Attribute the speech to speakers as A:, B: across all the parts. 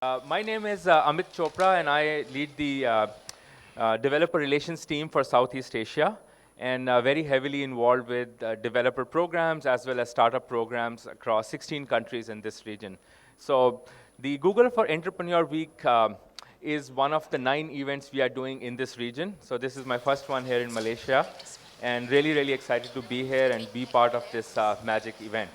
A: My name is Amit Chopra, and I lead the developer relations team for Southeast Asia, and very heavily involved with developer programs as well as startup programs across 16 countries in this region. So the Google for Entrepreneur Week is one of the 9 events we are doing in this region. So this is my first one here in Malaysia, and really excited to be here and be part of this magic event.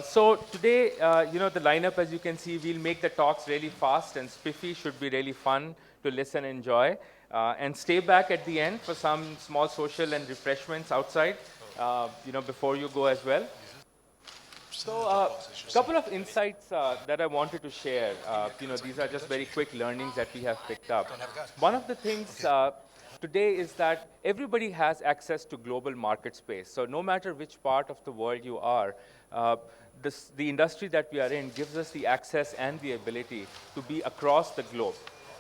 A: So today, the lineup, as you can see, we'll make the talks really fast and spiffy, should be really fun to listen and enjoy. And stay back at the end for some small social and refreshments outside, before you go as well. So a couple of insights that I wanted to share. These are just very quick learnings that we have picked up. One of the things today is that everybody has access to global market space. So no matter which part of the world you are, the industry that we are in gives us the access and the ability to be across the globe.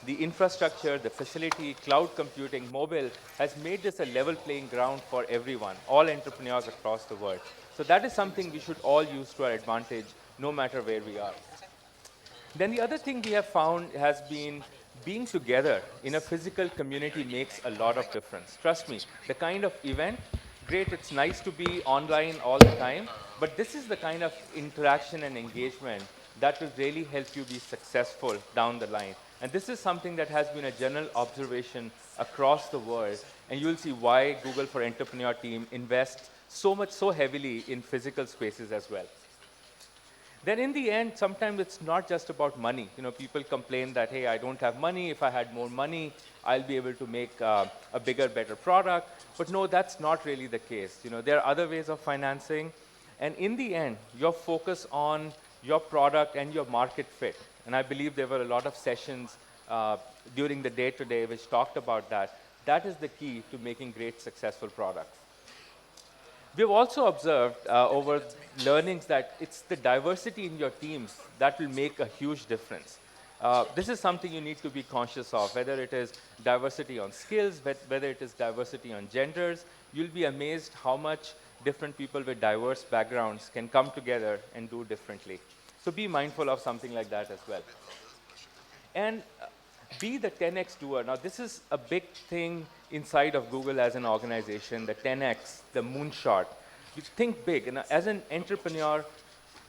A: The infrastructure, the facility, cloud computing, mobile has made this a level playing ground for everyone, all entrepreneurs across the world. So that is something we should all use to our advantage, no matter where we are. Then the other thing we have found has been being together in a physical community makes a lot of difference. Trust me, the kind of event, great, it's nice to be online all the time, but this is the kind of interaction and engagement that will really help you be successful down the line. And this is something that has been a general observation across the world, and you'll see why Google for Entrepreneur team invests so heavily in physical spaces as well. Then in the end, sometimes it's not just about money. People complain that, hey, I don't have money. If I had more money, I'll be able to make a bigger, better product. But no, that's not really the case. There are other ways of financing. And in the end, your focus on your product and your market fit. And I believe there were a lot of sessions during the day today which talked about that. That is the key to making great, successful products. We've also observed over learnings that it's the diversity in your teams that will make a huge difference. This is something you need to be conscious of, whether it is diversity on skills, whether it is diversity on genders. You'll be amazed how much different people with diverse backgrounds can come together and do differently. So be mindful of something like that as well. And be the 10x doer. Now, this is a big thing inside of Google as an organization, the 10x, the moonshot. You think big. And as an entrepreneur,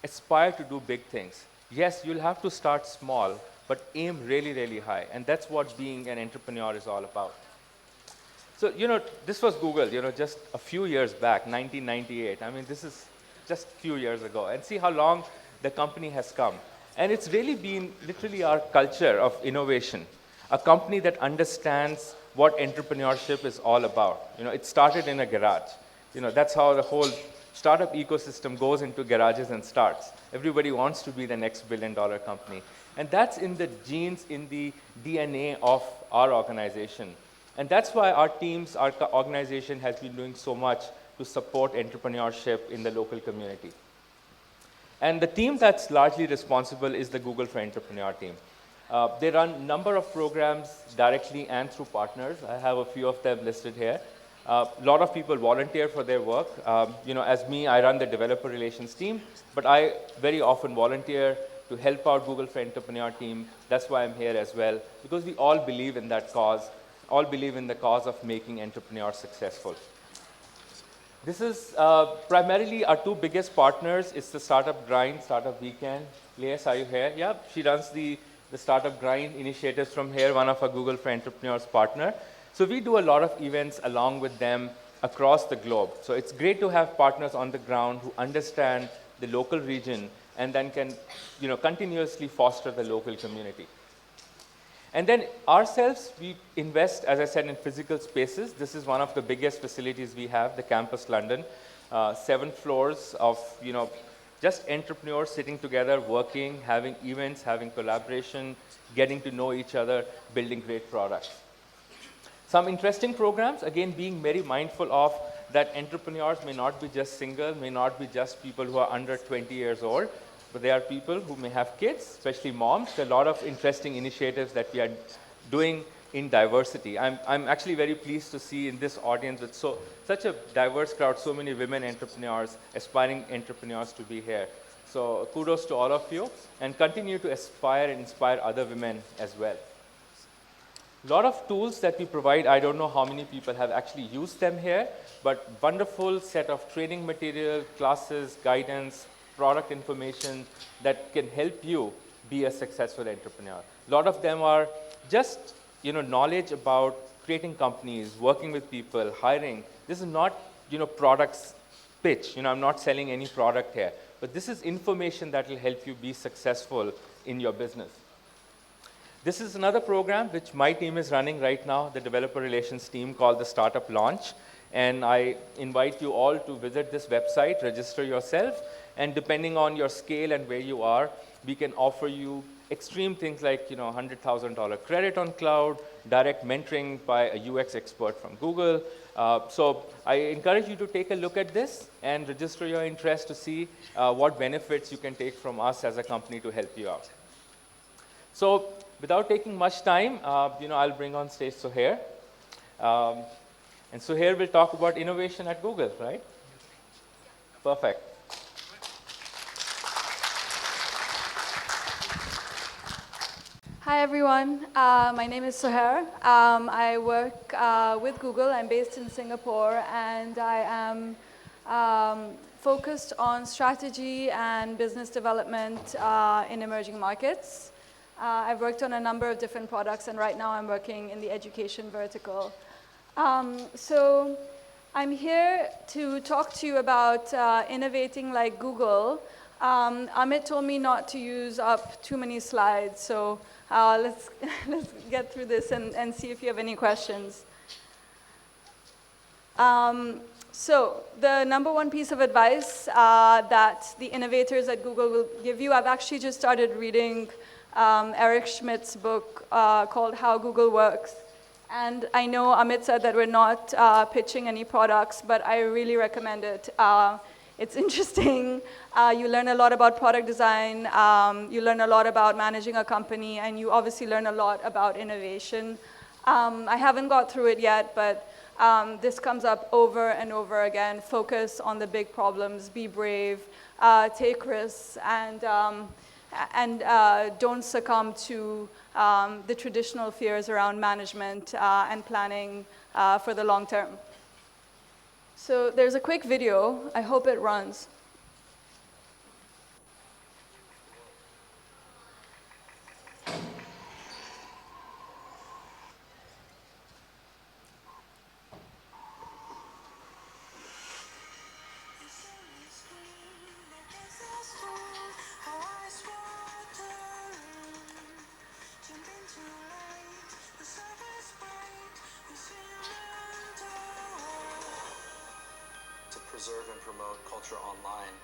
A: aspire to do big things. Yes, you'll have to start small, but aim really high. And that's what being an entrepreneur is all about. So, this was Google, just a few years back, 1998. I mean, this is just a few years ago. And see how long the company has come. And it's really been literally our culture of innovation, a company that understands what entrepreneurship is all about. It started in a garage. That's how the whole startup ecosystem goes into garages and starts. Everybody wants to be the next billion-dollar company. And that's in the genes, in the DNA of our organization. And that's why our teams, our organization has been doing so much to support entrepreneurship in the local community. And the team that's largely responsible is the Google for Entrepreneur team. They run a number of programs directly and through partners. I have a few of them listed here. A lot of people volunteer for their work. As me, I run the developer relations team, but I very often volunteer to help out Google for Entrepreneur team. That's why I'm here as well, because we all believe in that cause, all believe in the cause of making entrepreneurs successful. This is primarily our 2 biggest partners. It's the Startup Grind, Startup Weekend. Lias, are you here? Yeah, she runs the Startup Grind initiatives from here, one of our Google for Entrepreneurs partner. So we do a lot of events along with them across the globe. So it's great to have partners on the ground who understand the local region and then can continuously foster the local community. And then ourselves, we invest, as I said, in physical spaces. This is one of the biggest facilities we have, the Campus London. 7 floors of, just entrepreneurs sitting together, working, having events, having collaboration, getting to know each other, building great products. Some interesting programs, again, being very mindful of that entrepreneurs may not be just single, may not be just people who are under 20 years old, but there are people who may have kids, especially moms. There are a lot of interesting initiatives that we are doing in diversity. I'm actually very pleased to see in this audience with such a diverse crowd, so many women entrepreneurs, aspiring entrepreneurs to be here. So kudos to all of you, and continue to aspire and inspire other women as well. A lot of tools that we provide, I don't know how many people have actually used them here, but wonderful set of training material, classes, guidance, product information that can help you be a successful entrepreneur. A lot of them are just knowledge about creating companies, working with people, hiring. This is not products pitch. I'm not selling any product here, but this is information that will help you be successful in your business. This is another program which my team is running right now, the developer relations team, called the Startup Launch. And I invite you all to visit this website, register yourself, and depending on your scale and where you are, we can offer you extreme things like $100,000 credit on cloud, direct mentoring by a UX expert from Google. So I encourage you to take a look at this and register your interest to see what benefits you can take from us as a company to help you out. So without taking much time, I'll bring on stage Suhair. And Suhair will talk about innovation at Google, right? Perfect.
B: Hi, everyone. My name is Suhair. I work with Google. I'm based in Singapore, and I am focused on strategy and business development in emerging markets. I've worked on a number of different products, and right now I'm working in the education vertical. So I'm here to talk to you about innovating like Google. Amit told me not to use up too many slides, so let's get through this and see if you have any questions. So the number one piece of advice that the innovators at Google will give you, I've actually just started reading Eric Schmidt's book called How Google Works. And I know Amit said that we're not pitching any products, but I really recommend it. It's interesting. You learn a lot about product design. You learn a lot about managing a company, and you obviously learn a lot about innovation. I haven't got through it yet, but this comes up over and over again. Focus on the big problems, be brave, take risks, and don't succumb to the traditional fears around management and planning for the long term. So there's a quick video. I hope it runs.
C: Preserve and promote culture online.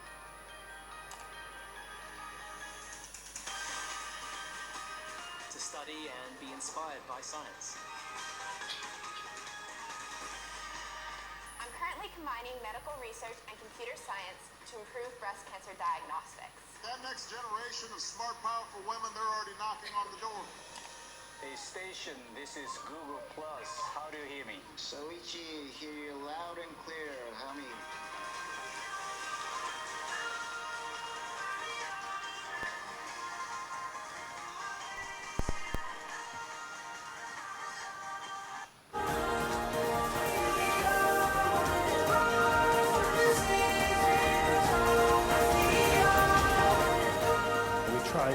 C: To study and be inspired by science.
D: I'm currently combining medical research and computer science to improve breast cancer diagnostics.
E: That next generation of smart, powerful women, they're already knocking on the door.
F: Hey station, this is Google Plus. How do you hear me?
G: Soichi, hear you loud and clear, homie.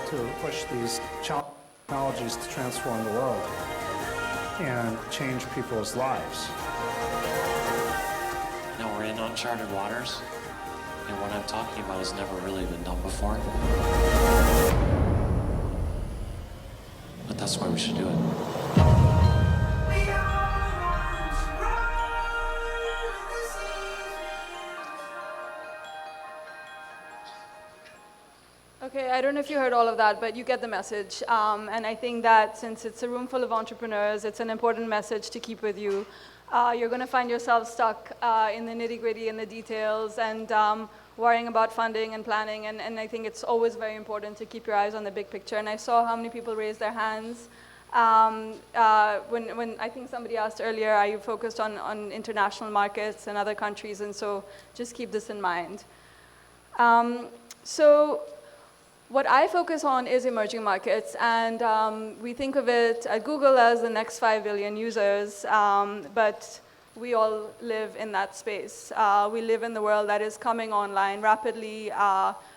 H: To push these technologies to transform the world and change people's lives.
I: Now we're in uncharted waters, and what I'm talking about has never really been done before. But that's why we should do it.
B: Okay, I don't know if you heard all of that, but you get the message. And I think that since it's a room full of entrepreneurs, it's an important message to keep with you. You're going to find yourself stuck in the nitty-gritty and the details and worrying about funding and planning. And I think it's always very important to keep your eyes on the big picture. And I saw how many people raised their hands. When I think somebody asked earlier, are you focused on international markets and other countries? And so just keep this in mind. So what I focus on is emerging markets, and we think of it at Google as the next 5 billion users, but we all live in that space. We live in the world that is coming online rapidly,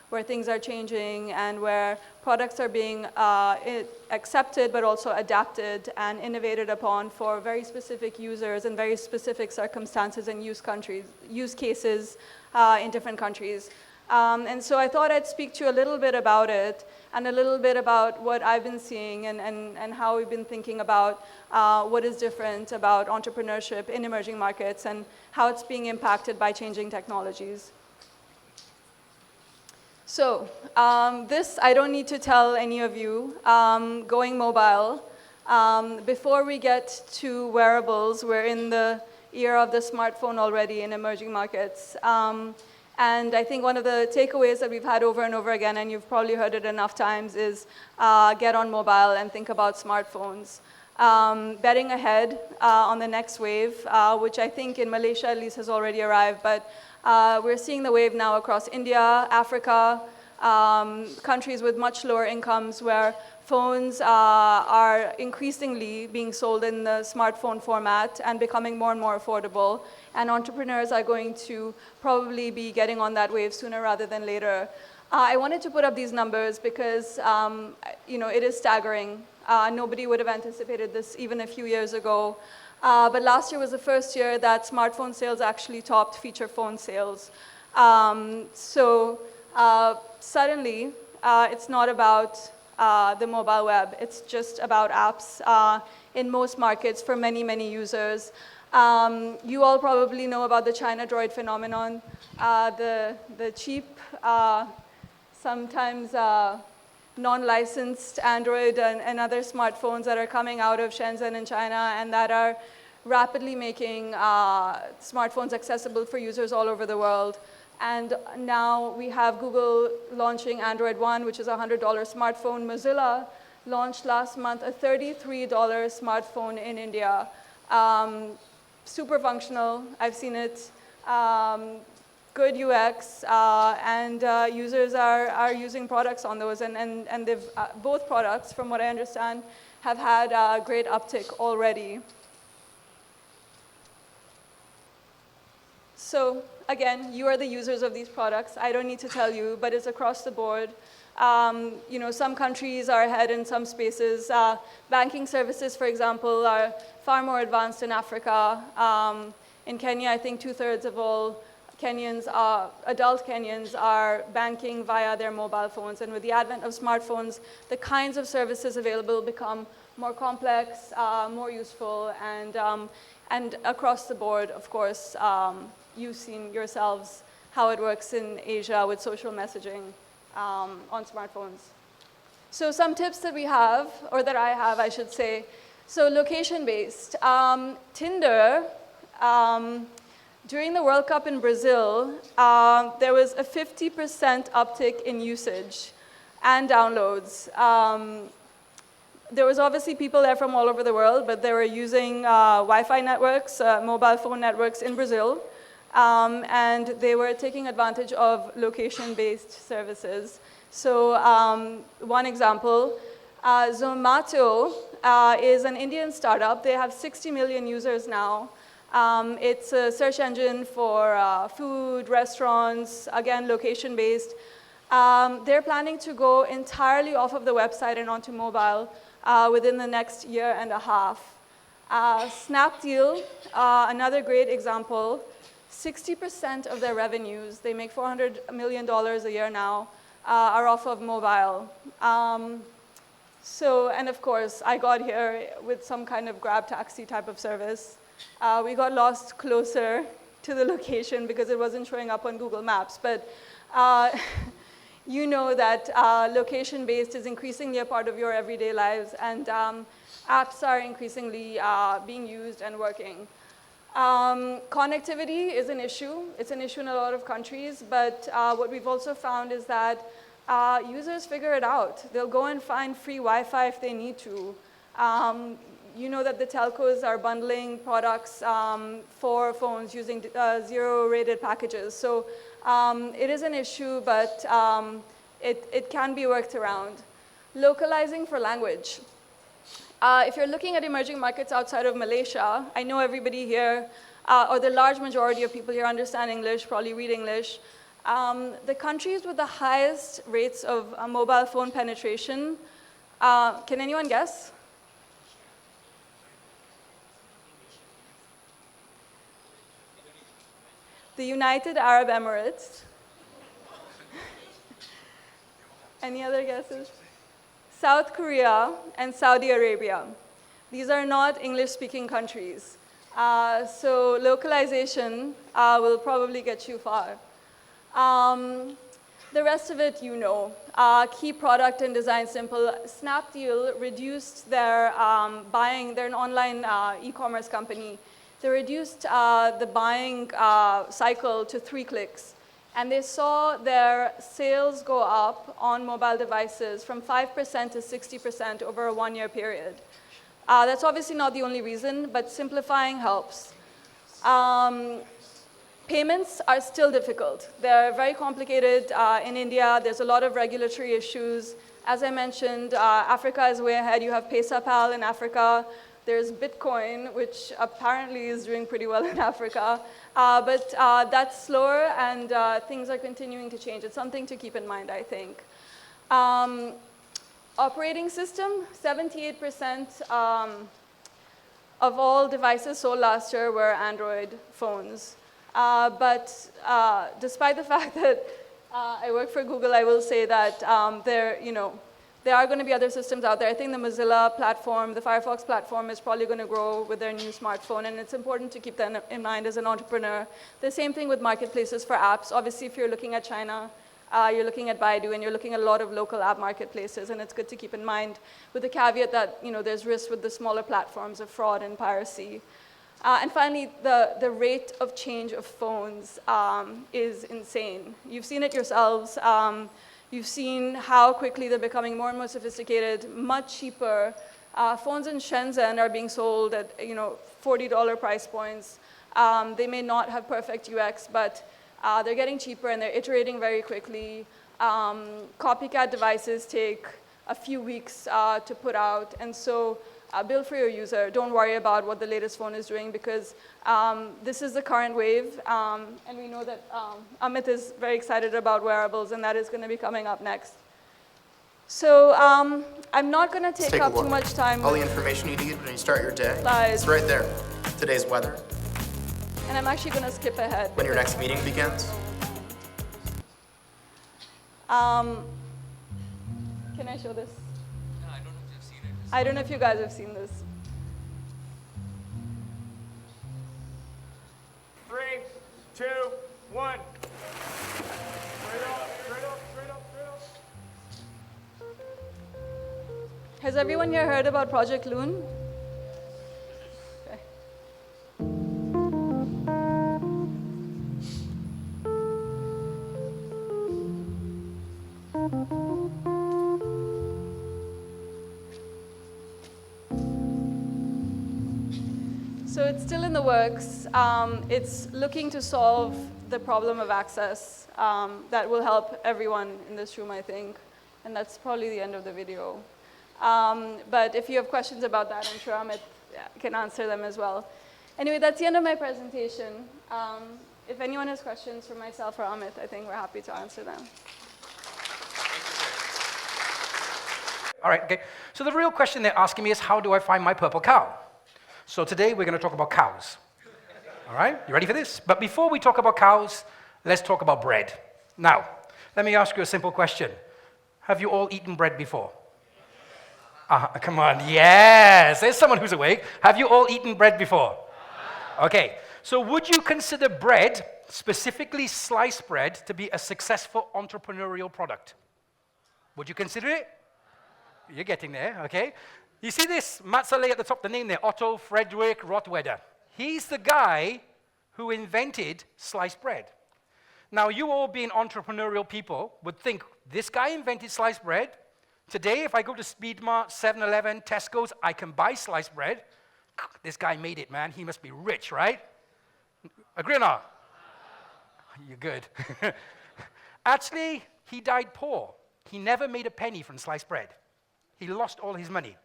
B: where things are changing and where products are being accepted but also adapted and innovated upon for very specific users and very specific circumstances and use cases in different countries. And so I thought I'd speak to you a little bit about it and a little bit about what I've been seeing and how we've been thinking about what is different about entrepreneurship in emerging markets and how it's being impacted by changing technologies. So this, I don't need to tell any of you, going mobile. Before we get to wearables, we're in the era of the smartphone already in emerging markets. And I think one of the takeaways that we've had over and over again, and you've probably heard it enough times, is get on mobile and think about smartphones. Betting ahead on the next wave, which I think in Malaysia at least has already arrived, but we're seeing the wave now across India, Africa, countries with much lower incomes where phones are increasingly being sold in the smartphone format and becoming more and more affordable. And entrepreneurs are going to probably be getting on that wave sooner rather than later. I wanted to put up these numbers because it is staggering. Nobody would have anticipated this even a few years ago. But last year was the first year that smartphone sales actually topped feature phone sales. Suddenly, it's not about the mobile web. It's just about apps in most markets for many, many users. You all probably know about the China Droid phenomenon, the cheap, sometimes non-licensed Android and other smartphones that are coming out of Shenzhen in China and that are rapidly making smartphones accessible for users all over the world. And now we have Google launching Android One, which is a $100 smartphone. Mozilla launched last month a $33 smartphone in India. Super functional, I've seen it. Good UX, and users are using products on those, and they've, both products, from what I understand, have had great uptick already. So again, you are the users of these products. I don't need to tell you, but it's across the board. Some countries are ahead in some spaces. Banking services, for example, are far more advanced in Africa. In Kenya, I think 2/3 of all Kenyans, adult Kenyans, are banking via their mobile phones. And with the advent of smartphones, the kinds of services available become more complex, more useful, and across the board, of course, you've seen yourselves how it works in Asia with social messaging on smartphones. So some tips that we have, or that I have, I should say. So location-based. Tinder, during the World Cup in Brazil, there was a 50% uptick in usage and downloads. There was obviously people there from all over the world, but they were using Wi-Fi networks, mobile phone networks in Brazil, and they were taking advantage of location-based services. So one example, Zomato is an Indian startup. They have 60 million users now. It's a search engine for food, restaurants, again, location-based. They're planning to go entirely off of the website and onto mobile within the next year and a half. Snapdeal, another great example, 60% of their revenues, they make $400 million a year now, are off of mobile. And of course, I got here with some kind of grab taxi type of service. We got lost closer to the location because it wasn't showing up on Google Maps. But you know that location-based is increasingly a part of your everyday lives, and apps are increasingly being used and working. Connectivity is an issue. It's an issue in a lot of countries, but what we've also found is that users figure it out. They'll go and find free Wi-Fi if they need to. You know that the telcos are bundling products for phones using zero-rated packages. So it is an issue, but it can be worked around. Localizing for language. If you're looking at emerging markets outside of Malaysia, I know everybody here, or the large majority of people here understand English, probably read English. The countries with the highest rates of mobile phone penetration, can anyone guess? The United Arab Emirates. Any other guesses? South Korea and Saudi Arabia. These are not English-speaking countries. So localization will probably get you far. The rest of it, you know. Key product and design simple. Snapdeal reduced their buying. They're an online e-commerce company. They reduced the buying cycle to 3 clicks. And they saw their sales go up on mobile devices from 5% to 60% over a 1-year period. That's obviously not the only reason, but simplifying helps. Payments are still difficult. They're very complicated in India. There's a lot of regulatory issues. As I mentioned, Africa is way ahead. You have PaySapal in Africa. There's Bitcoin, which apparently is doing pretty well in Africa. But that's slower, and things are continuing to change. It's something to keep in mind, I think. Operating system, 78% of all devices sold last year were Android phones. But despite the fact that I work for Google, I will say that there are going to be other systems out there. I think the Mozilla platform, the Firefox platform is probably going to grow with their new smartphone, and it's important to keep that in mind as an entrepreneur. The same thing with marketplaces for apps. Obviously, if you're looking at China, you're looking at Baidu, and you're looking at a lot of local app marketplaces, and it's good to keep in mind with the caveat that there's risk with the smaller platforms of fraud and piracy. And finally, the rate of change of phones is insane. You've seen it yourselves. You've seen how quickly they're becoming more and more sophisticated, much cheaper. Phones in Shenzhen are being sold at $40 price points. They may not have perfect UX, but they're getting cheaper and they're iterating very quickly. Copycat devices take a few weeks to put out, and so build for your user. Don't worry about what the latest phone is doing, because this is the current wave, and we know that Amit is very excited about wearables, and that is going to be coming up next. So I'm not going to take up too much time.
J: All the information you need when you start your day,
B: slides.
J: it's right there. Today's weather.
B: And I'm actually going to skip ahead.
J: When your next meeting begins.
B: Can I show this? I don't know if you guys have seen this.
K: 3, 2, 1. Straight up, straight up, straight up, straight up.
B: Has everyone here heard about Project Loon? Okay. So it's still in the works. It's looking to solve the problem of access that will help everyone in this room, I think. And that's probably the end of the video. But if you have questions about that, I'm sure Amit can answer them as well. Anyway, that's the end of my presentation. If anyone has questions for myself or Amit, I think we're happy to answer them.
L: All right, okay. So the real question they're asking me is, how do I find my purple cow? So today we're going to talk about cows. All right, you ready for this? But before we talk about cows, let's talk about bread. Now, let me ask you a simple question. Have you all eaten bread before? Come on, yes, there's someone who's awake. Have you all eaten bread before? Okay, so would you consider bread, specifically sliced bread, to be a successful entrepreneurial product? Would you consider it? You're getting there, okay? You see this Matzaleh at the top, the name there, Otto Friedrich Rottweiler. He's the guy who invented sliced bread. Now, you all being entrepreneurial people would think, this guy invented sliced bread, Today, if I go to Speedmart, 7-Eleven, Tesco's, I can buy sliced bread. This guy made it, man. He must be rich, right? Agree or not? You're good. Actually, he died poor. He never made a penny from sliced bread. He lost all his money.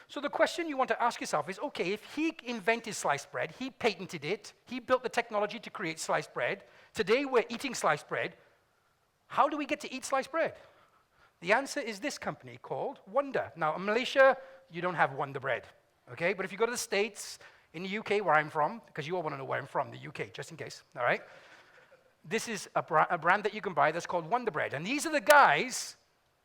L: So the question you want to ask yourself is, okay, if he invented sliced bread, he patented it, he built the technology to create sliced bread, today we're eating sliced bread, how do we get to eat sliced bread? The answer is this company called Wonder. Now, in Malaysia, you don't have Wonder bread, okay? But if you go to the States, in the UK, where I'm from, because you all want to know where I'm from, the UK, just in case, all right? This is a brand that you can buy that's called Wonder Bread. And these are the guys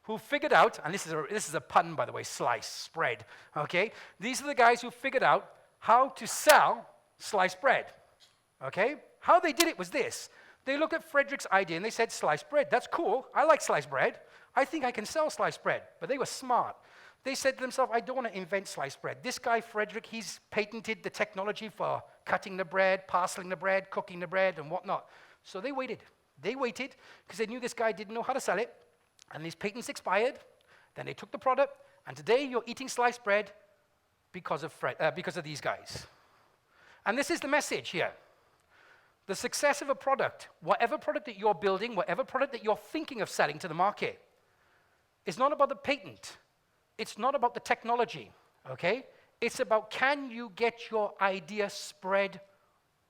L: who figured out, and this is a pun, by the way, slice, spread, okay? These are the guys who figured out how to sell sliced bread, okay? How they did it was this. They looked at Frederick's idea and they said, sliced bread, that's cool. I like sliced bread. I think I can sell sliced bread. But they were smart. They said to themselves, I don't want to invent sliced bread. This guy, Frederick, he's patented the technology for cutting the bread, parceling the bread, cooking the bread, and whatnot. So they waited. They waited because they knew this guy didn't know how to sell it. And these patents expired. Then they took the product. And today you're eating sliced bread because of these guys. And this is the message here. The success of a product, whatever product that you're building, whatever product that you're thinking of selling to the market, is not about the patent. It's not about the technology, okay? It's about, can you get your idea spread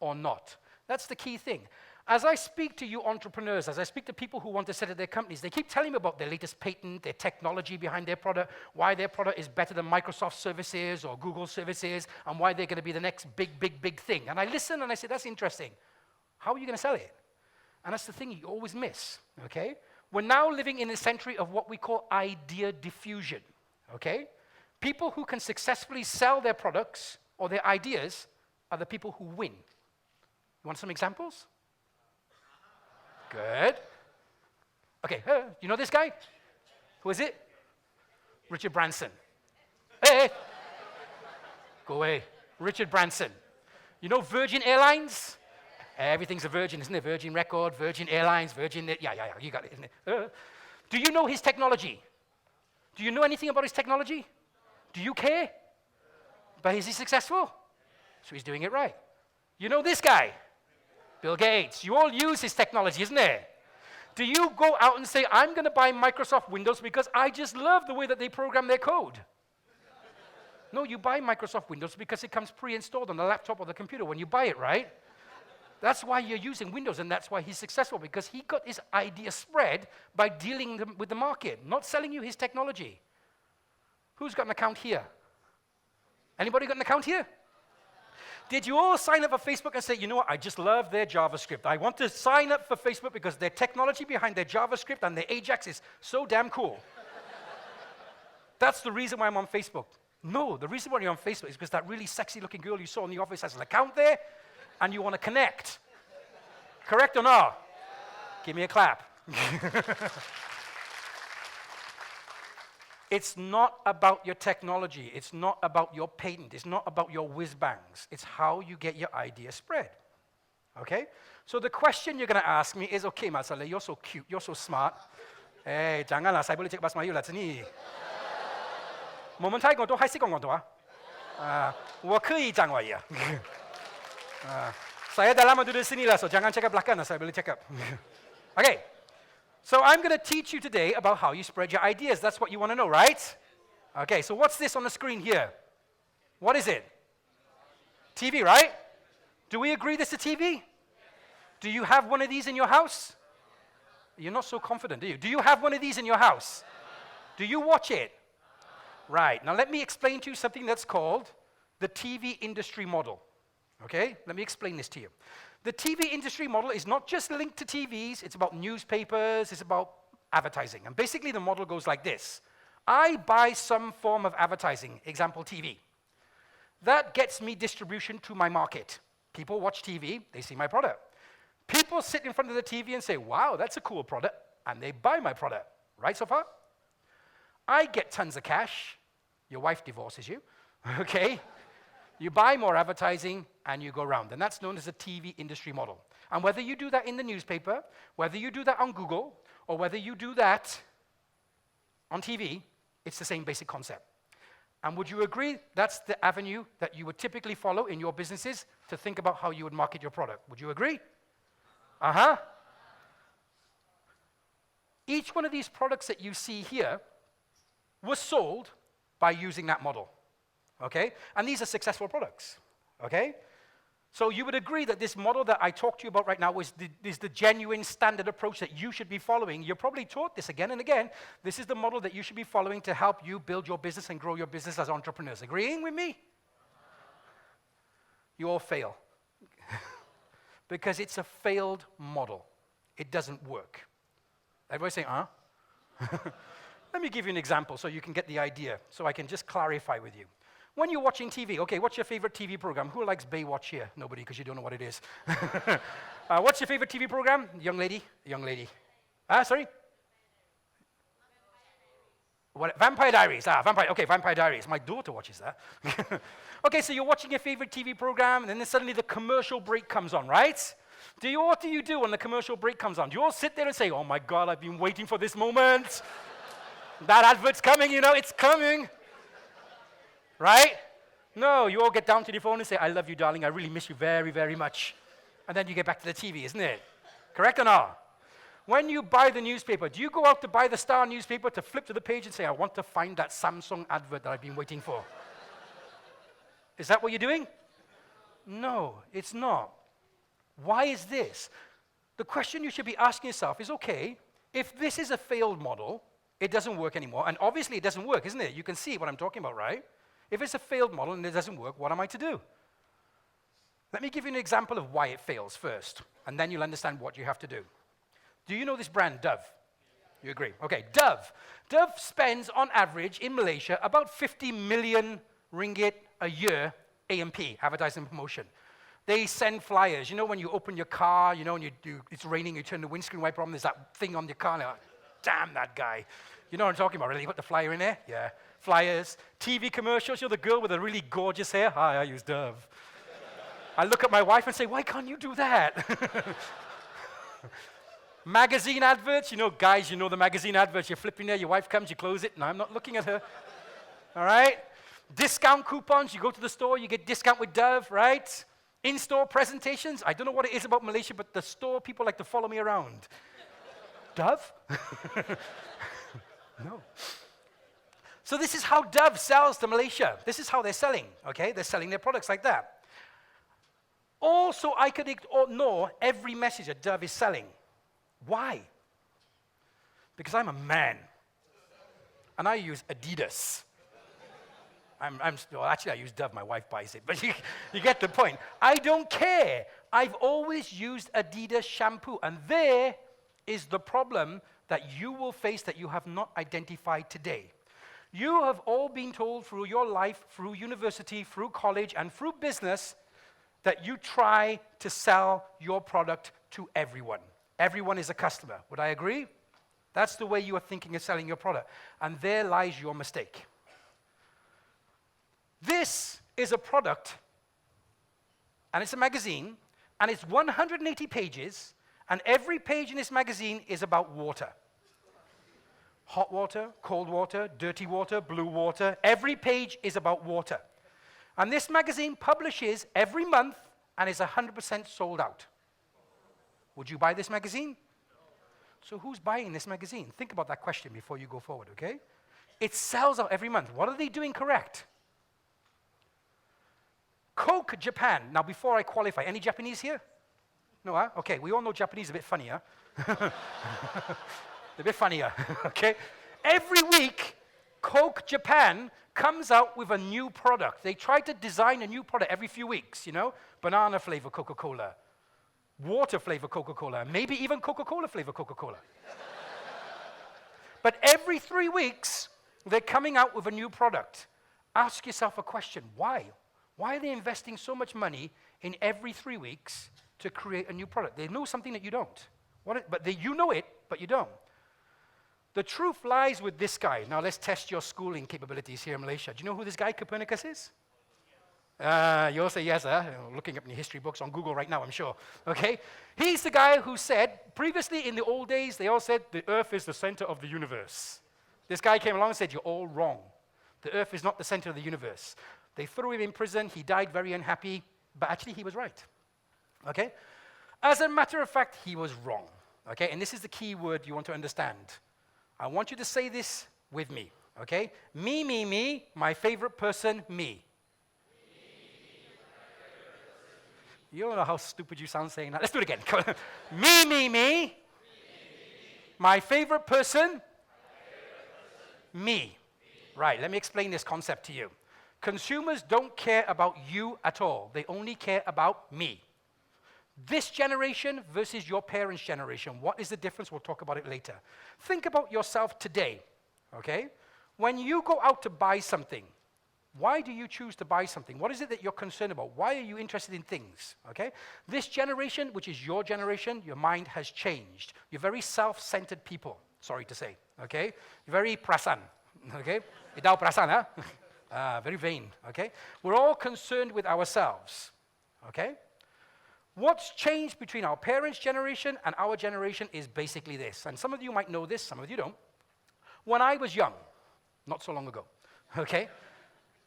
L: or not? That's the key thing. As I speak to you entrepreneurs, as I speak to people who want to set up their companies, they keep telling me about their latest patent, their technology behind their product, why their product is better than Microsoft services or Google services, and why they're going to be the next big thing. And I listen and I say, that's interesting. How are you going to sell it? And that's the thing you always miss, okay? We're now living in a century of what we call idea diffusion, okay? People who can successfully sell their products or their ideas are the people who win. You want some examples? Good. Okay, you know this guy? Who is it? Richard Branson. Hey! Go away. Richard Branson. You know Virgin Airlines? Everything's a Virgin, isn't it? Virgin Record, Virgin Airlines, Virgin... Yeah, you got it, isn't it? Do you know his technology? Do you know anything about his technology? Do you care? But is he successful? So he's doing it right. You know this guy? Bill Gates. You all use his technology, isn't it? Do you go out and say, I'm going to buy Microsoft Windows because I just love the way that they program their code? No, you buy Microsoft Windows because it comes pre-installed on the laptop or the computer when you buy it, right? That's why you're using Windows, and that's why he's successful, because he got his idea spread by dealing with the market, not selling you his technology. Who's got an account here? Anybody got an account here? Did you all sign up for Facebook and say, you know what, I just love their JavaScript. I want to sign up for Facebook because their technology behind their JavaScript and their Ajax is so damn cool. That's the reason why I'm on Facebook. No, the reason why you're on Facebook is because that really sexy looking girl you saw in the office has an account there, and you want to connect. Correct or not? Yeah. Give me a clap. It's not about your technology. It's not about your patent. It's not about your whiz-bangs. It's how you get your idea spread. Okay? So the question you're going to ask me is, okay, Masalah, you're so cute, you're so smart. Eh, janganlah, saya boleh cakap bahasa Melayu lah sini. 我们泰国都还是讲广东话。我可以讲华语啊。Saya dah lama duduk sini lah, so jangan cakap belakang lah, saya boleh cakap. Okay, so I'm going to teach you today about how you spread your ideas. That's what you want to know, right? Okay, so what's this on the screen here? What is it? TV, right? Do we agree this is a TV? Do you have one of these in your house? You're not so confident, do you? Do you have one of these in your house? Do you watch it? Right, now let me explain to you something that's called the TV industry model. Okay, let me explain this to you. The TV industry model is not just linked to TVs, it's about newspapers, it's about advertising. And basically the model goes like this. I buy some form of advertising, example TV. That gets me distribution to my market. People watch TV, they see my product. People sit in front of the TV and say, wow, that's a cool product, and they buy my product. Right so far? I get tons of cash. Your wife divorces you, okay? You buy more advertising, and you go around. And that's known as the TV industry model. And whether you do that in the newspaper, whether you do that on Google, or whether you do that on TV, It's the same basic concept. And would you agree that's the avenue that you would typically follow in your businesses to think about how you would market your product? Would you agree? Uh-huh. Each one of these products that you see here was sold by using that model, okay? And these are successful products, okay? So you would agree that this model that I talked to you about right now is the genuine standard approach that you should be following. You're probably taught this again and again. This is the model that you should be following to help you build your business and grow your business as entrepreneurs. Agreeing with me? You all fail. Because it's a failed model. It doesn't work. Everybody saying, Let me give you an example so you can get the idea, so I can just clarify with you. When you're watching TV, okay, what's your favorite TV program? Who likes Baywatch here? Nobody, because you don't know what it is. What's your favorite TV program? Young lady? Young lady. Sorry? What? Vampire Diaries. Vampire Diaries. My daughter watches that. Okay, so you're watching your favorite TV program, and then suddenly the commercial break comes on, right? What do you do when the commercial break comes on? Do you all sit there and say, oh my God, I've been waiting for this moment. That advert's coming, it's coming. Right? No, you all get down to the phone and say, I love you, darling. I really miss you very, very much. And then you get back to the TV, isn't it? Correct or not? When you buy the newspaper, do you go out to buy the Star newspaper to flip to the page and say, I want to find that Samsung advert that I've been waiting for? Is that what you're doing? No, it's not. Why is this? The question you should be asking yourself is, okay, if this is a failed model, it doesn't work anymore. And obviously it doesn't work, isn't it? You can see what I'm talking about, right? If it's a failed model and it doesn't work, what am I to do? Let me give you an example of why it fails first, and then you'll understand what you have to do. Do you know this brand, Dove? You agree? Okay, Dove. Dove spends, on average, in Malaysia, about 50 million ringgit a year AMP, advertising and promotion. They send flyers. When you open your car, and it's raining, you turn the windscreen wiper on, there's that thing on your car, and you're like, damn that guy. You know what I'm talking about, really? You put the flyer in there? Yeah. Flyers, TV commercials, the girl with the really gorgeous hair. Hi, I use Dove. I look at my wife and say, why can't you do that? Magazine adverts, guys, the magazine adverts. You're flipping there, your wife comes, you close it. No, I'm not looking at her. All right? Discount coupons, you go to the store, you get discount with Dove, right? In-store presentations. I don't know what it is about Malaysia, but the store people like to follow me around. Dove? No. So this is how Dove sells to Malaysia. This is how they're selling, okay? They're selling their products like that. Also, I could ignore every message that Dove is selling. Why? Because I'm a man. And I use Adidas. Actually, I use Dove. My wife buys it. But you get the point. I don't care. I've always used Adidas shampoo. And there is the problem that you will face that you have not identified today. You have all been told through your life, through university, through college, and through business that you try to sell your product to everyone. Everyone is a customer. Would I agree? That's the way you are thinking of selling your product. And there lies your mistake. This is a product, and it's a magazine, and it's 180 pages, and every page in this magazine is about water. Hot water, cold water, dirty water, blue water. Every page is about water. And this magazine publishes every month and is 100% sold out. Would you buy this magazine? So who's buying this magazine? Think about that question before you go forward, okay? It sells out every month. What are they doing correct? Coke Japan. Now, before I qualify, any Japanese here? No, huh? Okay, we all know Japanese are a bit funnier. They're a bit funnier, okay? Every week, Coke Japan comes out with a new product. They try to design a new product every few weeks, banana flavor Coca-Cola, water flavor Coca-Cola, maybe even Coca-Cola flavor Coca-Cola. But every 3 weeks, they're coming out with a new product. Ask yourself a question, why? Why are they investing so much money in every 3 weeks to create a new product? They know something that you don't. You know it, but you don't. The truth lies with this guy. Now let's test your schooling capabilities here in Malaysia. Do you know who this guy Copernicus is? You'll say yes, looking up in your history books on Google right now, I'm sure. Okay? He's the guy who said, previously in the old days, they all said the earth is the center of the universe. This guy came along and said, you're all wrong. The earth is not the center of the universe. They threw him in prison. He died very unhappy, but actually he was right. Okay? As a matter of fact, he was wrong. Okay? And this is the key word you want to understand. I want you to say this with me. Okay? Me, my favorite person, me. You don't know how stupid you sound saying that. Let's do it again. Me. My favorite person, me. Right, let me explain this concept to you. Consumers don't care about you at all. They only care about me. This generation versus your parents' generation, what is the difference? We'll talk about it later. Think about yourself today, okay? When you go out to buy something, why do you choose to buy something? What is it that you're concerned about? Why are you interested in things, okay? This generation, which is your generation, your mind has changed. You're very self-centered people, sorry to say, okay? You're very prasan, okay? Idao prasan, huh? Very vain, okay? We're all concerned with ourselves, okay? What's changed between our parents' generation and our generation is basically this. And some of you might know this, some of you don't. When I was young, not so long ago, okay?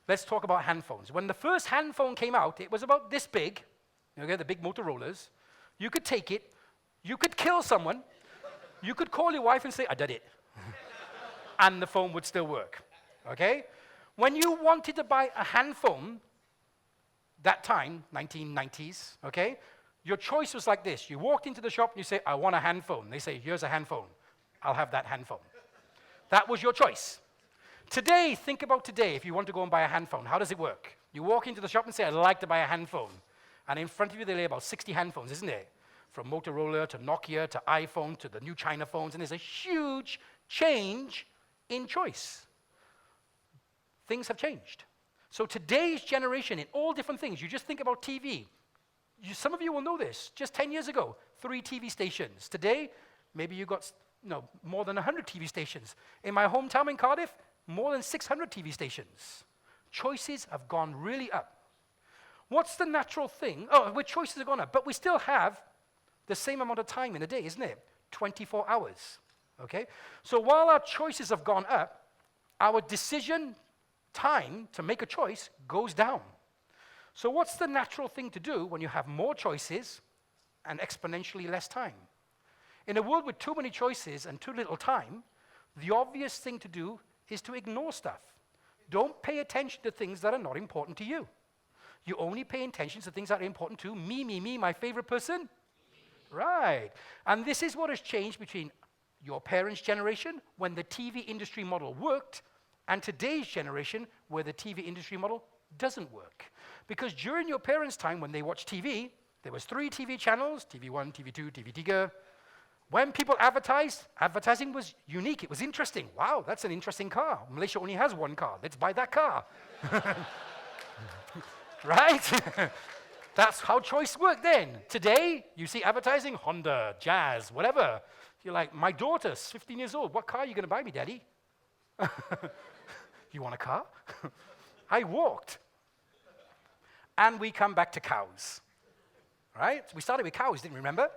L: Let's talk about handphones. When the first handphone came out, it was about this big, okay, the big Motorola's. You could take it, you could kill someone, you could call your wife and say, I did it. And the phone would still work, okay? When you wanted to buy a handphone, that time, 1990s, okay, your choice was like this. You walked into the shop and you say, I want a handphone. They say, here's a handphone. I'll have that handphone. That was your choice. Today, think about today, if you want to go and buy a handphone, how does it work? You walk into the shop and say, I'd like to buy a handphone. And in front of you, they lay about 60 handphones, isn't there? From Motorola to Nokia to iPhone to the new China phones, and there's a huge change in choice. Things have changed. So today's generation, in all different things, you just think about TV. Some of you will know this. Just 10 years ago, 3 TV stations. Today, maybe you got more than 100 TV stations. In my hometown in Cardiff, more than 600 TV stations. Choices have gone really up. What's the natural thing? Oh, where choices have gone up, but we still have the same amount of time in a day, isn't it? 24 hours, okay? So while our choices have gone up, our decision time to make a choice goes down. So what's the natural thing to do when you have more choices and exponentially less time? In a world with too many choices and too little time, the obvious thing to do is to ignore stuff. Don't pay attention to things that are not important to you. You only pay attention to things that are important to me, my favorite person. Right. And this is what has changed between your parents' generation, when the TV industry model worked, and today's generation, where the TV industry model doesn't work. Because during your parents' time, when they watched TV, there was 3 TV channels, TV1, TV2, TV3. When people advertised, advertising was unique. It was interesting. Wow, that's an interesting car. Malaysia only has 1 car. Let's buy that car. Right? That's how choice worked then. Today, you see advertising, Honda, Jazz, whatever. You're like, my daughter's 15 years old. What car are you going to buy me, Daddy? You want a car? I walked. And we come back to cows. Right? We started with cows, didn't we, remember?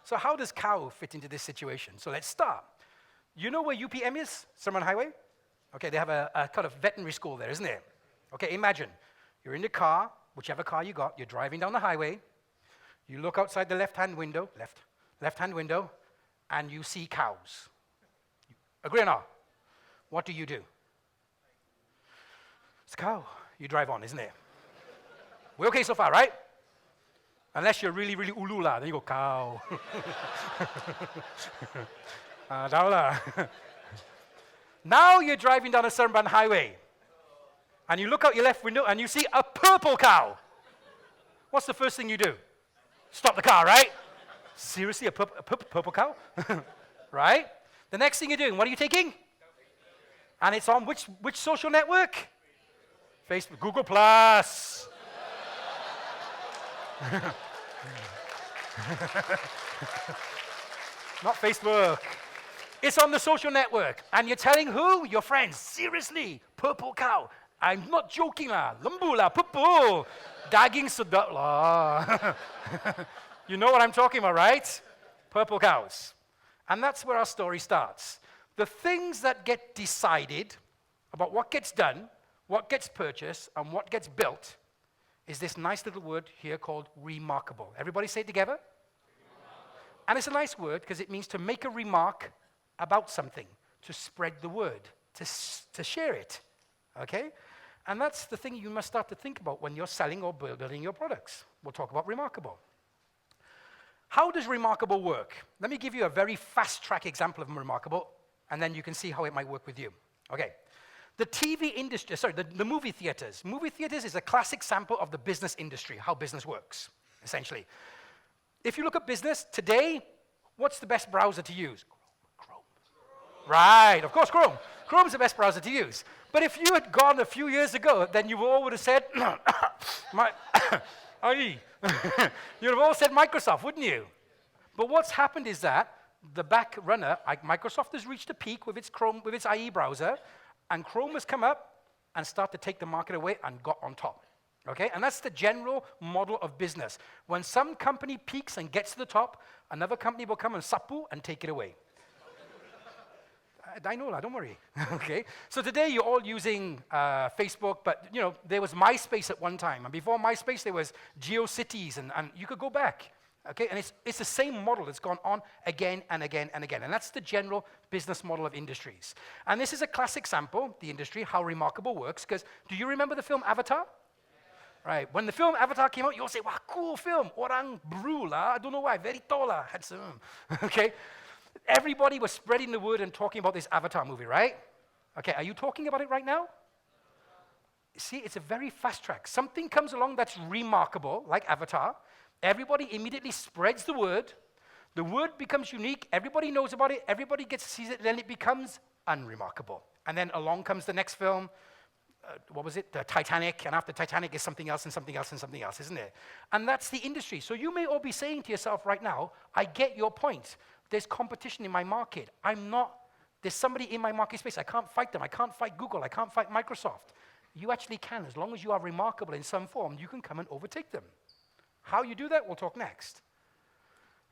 L: So how does cow fit into this situation? So let's start. You know where UPM is? Sermon Highway? Okay, they have a kind of veterinary school there, isn't there? Okay, imagine you're in the car, whichever car you got, you're driving down the highway, you look outside the left-hand window, left-hand window, and you see cows. Agree or not? What do? It's a cow. You drive on, isn't it? We're okay so far, right? Unless you're really, really ulula, then you go, cow. Now you're driving down a Seremban highway, and you look out your left window, and you see a purple cow. What's the first thing you do? Stop the car, right? Seriously, a purple cow? Right? The next thing you're doing, what are you taking? And it's on which social network? Facebook, Google Plus. Not Facebook. It's on the social network. And you're telling who? Your friends. Seriously, purple cow. I'm not joking lah. Lembu lah, purple. Daging sedap lah. You know what I'm talking about, right? Purple cows. And that's where our story starts. The things that get decided about what gets done, what gets purchased, and what gets built is this nice little word here called remarkable. Everybody say it together? And it's a nice word because it means to make a remark about something, to spread the word, to share it, okay? And that's the thing you must start to think about when you're selling or building your products. We'll talk about remarkable. How does remarkable work? Let me give you a very fast-track example of remarkable, and then you can see how it might work with you. Okay. The TV industry, the movie theaters. Movie theaters is a classic sample of the business industry, how business works, essentially. If you look at business today, what's the best browser to use? Chrome. Right, of course, Chrome. Chrome's the best browser to use. But if you had gone a few years ago, then you all would have said, you'd have all said Microsoft, wouldn't you? But what's happened is that the back runner, Microsoft has reached a peak with its Chrome, with its IE browser, and Chrome has come up and started to take the market away and got on top. Okay, and that's the general model of business. When some company peaks and gets to the top, another company will come and sapu and take it away. I know that, don't worry. Okay, so today you're all using Facebook, but you know there was MySpace at one time, and before MySpace there was GeoCities, and you could go back. Okay, and it's the same model that's gone on again and again and again, and that's the general business model of industries. And this is a classic sample, the industry, how remarkable works. Because do you remember the film Avatar? Right, when the film Avatar came out, you all say, wow, cool film, orang bru lah, I don't know why, very tall lah, handsome. Okay, everybody was spreading the word and talking about this Avatar movie, right? Okay, are you talking about it right now? See, it's a very fast track. Something comes along that's remarkable, like Avatar. Everybody immediately spreads the word becomes unique, everybody knows about it, everybody gets to see it, then it becomes unremarkable. And then along comes the next film, what was it? Titanic, and after Titanic is something else and something else and something else, isn't it? And that's the industry. So you may all be saying to yourself right now, I get your point. There's competition in my market. There's somebody in my market space. I can't fight them. I can't fight Google. I can't fight Microsoft. You actually can. As long as you are remarkable in some form, you can come and overtake them. How you do that, we'll talk next.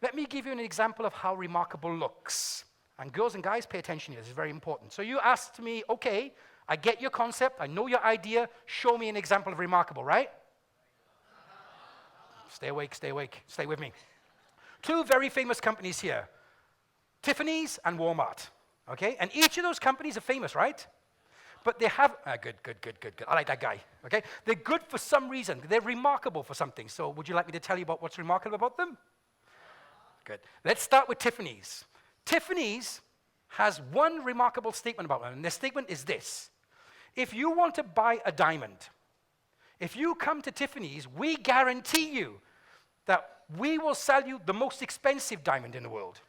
L: Let me give you an example of how remarkable looks. And girls and guys, pay attention here. This is very important. So you asked me, okay, I get your concept, I know your idea, show me an example of remarkable, right? Stay awake, stay with me. Two very famous companies here, Tiffany's and Walmart, okay? And each of those companies are famous, right? But they have, good. I like that guy, okay? They're good for some reason. They're remarkable for something. So would you like me to tell you about what's remarkable about them? Good. Let's start with Tiffany's. Tiffany's has one remarkable statement about them, and the statement is this. If you want to buy a diamond, if you come to Tiffany's, we guarantee you that we will sell you the most expensive diamond in the world.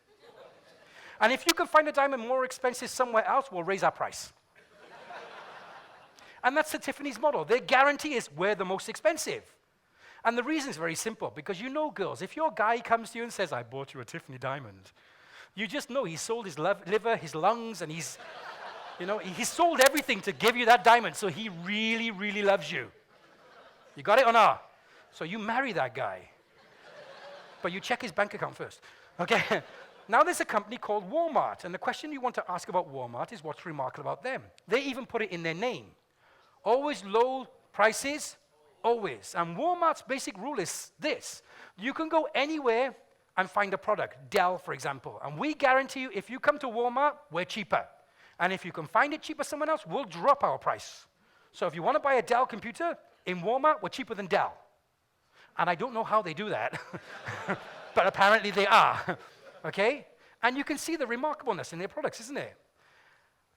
L: And if you can find a diamond more expensive somewhere else, we'll raise our price. And that's the Tiffany's model. Their guarantee is we're the most expensive. And the reason is very simple, because you know, girls, if your guy comes to you and says, I bought you a Tiffany diamond, you just know he sold his liver, his lungs, and he's sold everything to give you that diamond, so he really, really loves you. You got it or not? So you marry that guy. But you check his bank account first. Okay? Now there's a company called Walmart, and the question you want to ask about Walmart is what's remarkable about them. They even put it in their name. Always low prices, always. And Walmart's basic rule is this. You can go anywhere and find a product, Dell, for example. And we guarantee you, if you come to Walmart, we're cheaper. And if you can find it cheaper somewhere else, we'll drop our price. So if you want to buy a Dell computer, in Walmart, we're cheaper than Dell. And I don't know how they do that, but apparently they are, okay? And you can see the remarkableness in their products, isn't it?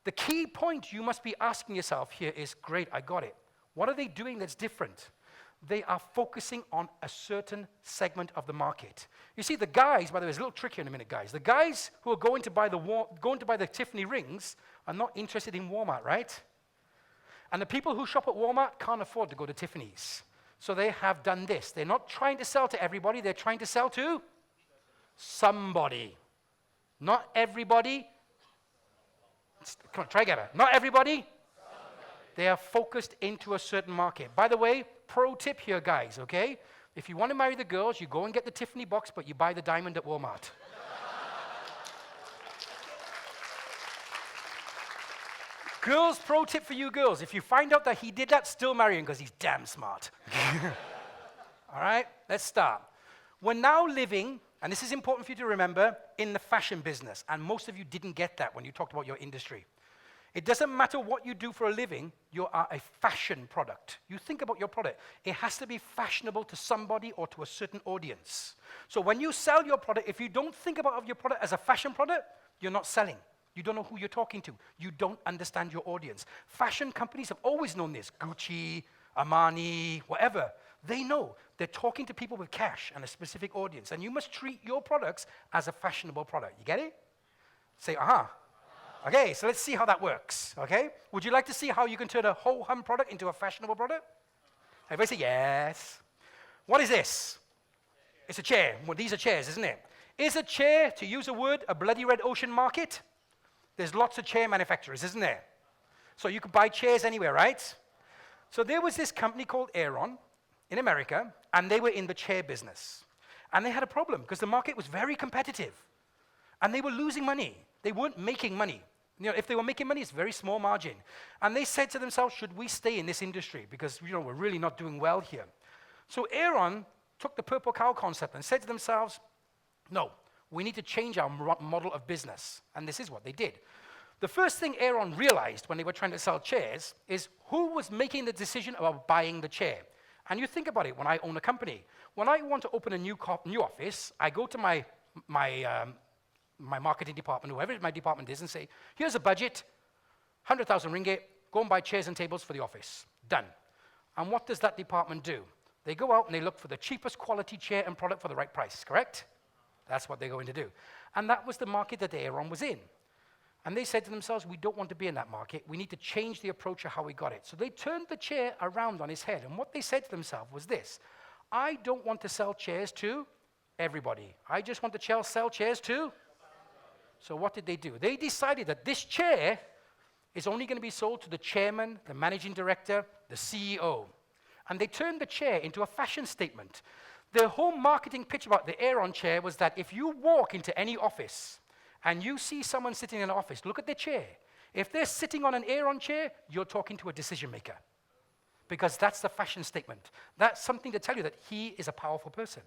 L: The key point you must be asking yourself here is, great, I got it. What are they doing that's different? They are focusing on a certain segment of the market. You see, the guys, by the way, there's a little trick here in a minute, guys. The guys who are going to buy the Tiffany rings are not interested in Walmart, right? And the people who shop at Walmart can't afford to go to Tiffany's. So they have done this. They're not trying to sell to everybody. They're trying to sell to somebody. Not everybody. Come on, try together. Not everybody. They are focused into a certain market. By the way, pro tip here, guys, okay? If you want to marry the girls, you go and get the Tiffany box, but you buy the diamond at Walmart. Girls, pro tip for you girls. If you find out that he did that, still marry him because he's damn smart. All right, let's start. We're now living, and this is important for you to remember, in the fashion business. And most of you didn't get that when you talked about your industry. It doesn't matter what you do for a living, you are a fashion product. You think about your product. It has to be fashionable to somebody or to a certain audience. So when you sell your product, if you don't think about your product as a fashion product, you're not selling. You don't know who you're talking to. You don't understand your audience. Fashion companies have always known this. Gucci, Armani, whatever. They know they're talking to people with cash and a specific audience. And you must treat your products as a fashionable product. You get it? Say, aha. Okay, so let's see how that works, okay? Would you like to see how you can turn a ho-hum product into a fashionable product? Everybody say yes. What is this? It's a chair. Well, these are chairs, isn't it? Is a chair, to use a word, a bloody red ocean market? There's lots of chair manufacturers, isn't there? So you can buy chairs anywhere, right? So there was this company called Aeron in America, and they were in the chair business. And they had a problem because the market was very competitive. And they were losing money. They weren't making money. You know, if they were making money, it's very small margin. And they said to themselves, should we stay in this industry? Because, you know, we're really not doing well here. So Aeron took the purple cow concept and said to themselves, no, we need to change our model of business. And this is what they did. The first thing Aeron realized when they were trying to sell chairs is who was making the decision about buying the chair. And you think about it, when I own a company, when I want to open a new office, I go to my marketing department, whoever my department is, and say, here's a budget, 100,000 ringgit, go and buy chairs and tables for the office. Done. And what does that department do? They go out and they look for the cheapest quality chair and product for the right price, correct? That's what they're going to do. And that was the market that Aeron was in. And they said to themselves, we don't want to be in that market. We need to change the approach of how we got it. So they turned the chair around on its head. And what they said to themselves was this: I don't want to sell chairs to everybody. I just want to sell chairs to. So what did they do? They decided that this chair is only going to be sold to the chairman, the managing director, the CEO. And they turned the chair into a fashion statement. The whole marketing pitch about the Aeron chair was that if you walk into any office and you see someone sitting in an office, look at their chair. If they're sitting on an Aeron chair, you're talking to a decision maker. Because that's the fashion statement. That's something to tell you that he is a powerful person.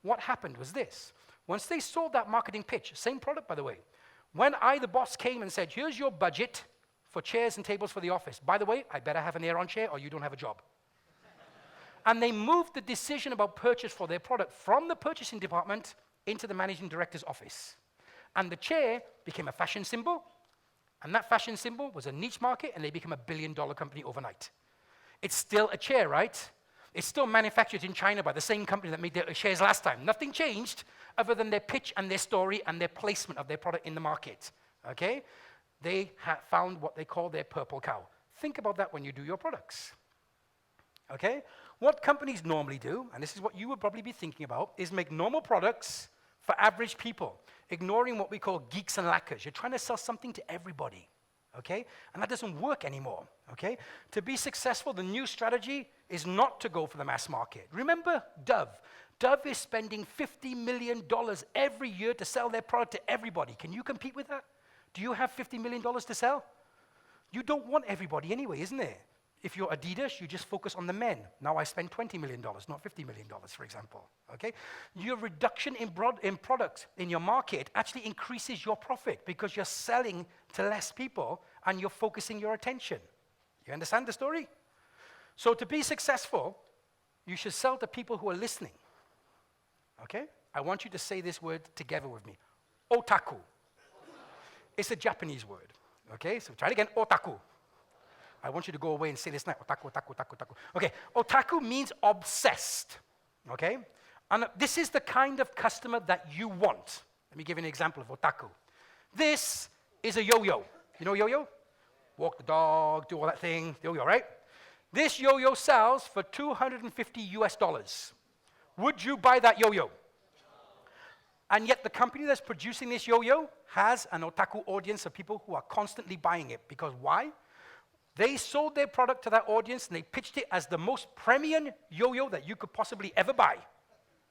L: What happened was this. Once they sold that marketing pitch, same product, by the way, when the boss came and said, here's your budget for chairs and tables for the office. By the way, I better have an Aeron chair or you don't have a job. And they moved the decision about purchase for their product from the purchasing department into the managing director's office. And the chair became a fashion symbol, and that fashion symbol was a niche market, and they became $1 billion company overnight. It's still a chair, right? It's still manufactured in China by the same company that made their chairs last time. Nothing changed other than their pitch and their story and their placement of their product in the market, okay? They found what they call their purple cow. Think about that when you do your products, okay? What companies normally do, and this is what you would probably be thinking about, is make normal products for average people, ignoring what we call geeks and lackers. You're trying to sell something to everybody, okay? And that doesn't work anymore, okay? To be successful, the new strategy is not to go for the mass market. Remember Dove. Dove is spending $50 million every year to sell their product to everybody. Can you compete with that? Do you have $50 million to sell? You don't want everybody anyway, isn't it? If you're Adidas, you just focus on the men. Now I spend $20 million, not $50 million, for example, okay? Your reduction in products in your market actually increases your profit because you're selling to less people and you're focusing your attention. You understand the story? So to be successful, you should sell to people who are listening, okay? I want you to say this word together with me. Otaku. It's a Japanese word, okay? So try it again, otaku. I want you to go away and say this now. Otaku, otaku, otaku, otaku. Okay, otaku means obsessed, okay? And this is the kind of customer that you want. Let me give you an example of otaku. This is a yo-yo. You know yo-yo? Walk the dog, do all that thing, yo-yo, right? This yo-yo sells for $250 US. Would you buy that yo-yo? And yet the company that's producing this yo-yo has an otaku audience of people who are constantly buying it. Because why? They sold their product to that audience and they pitched it as the most premium yo-yo that you could possibly ever buy.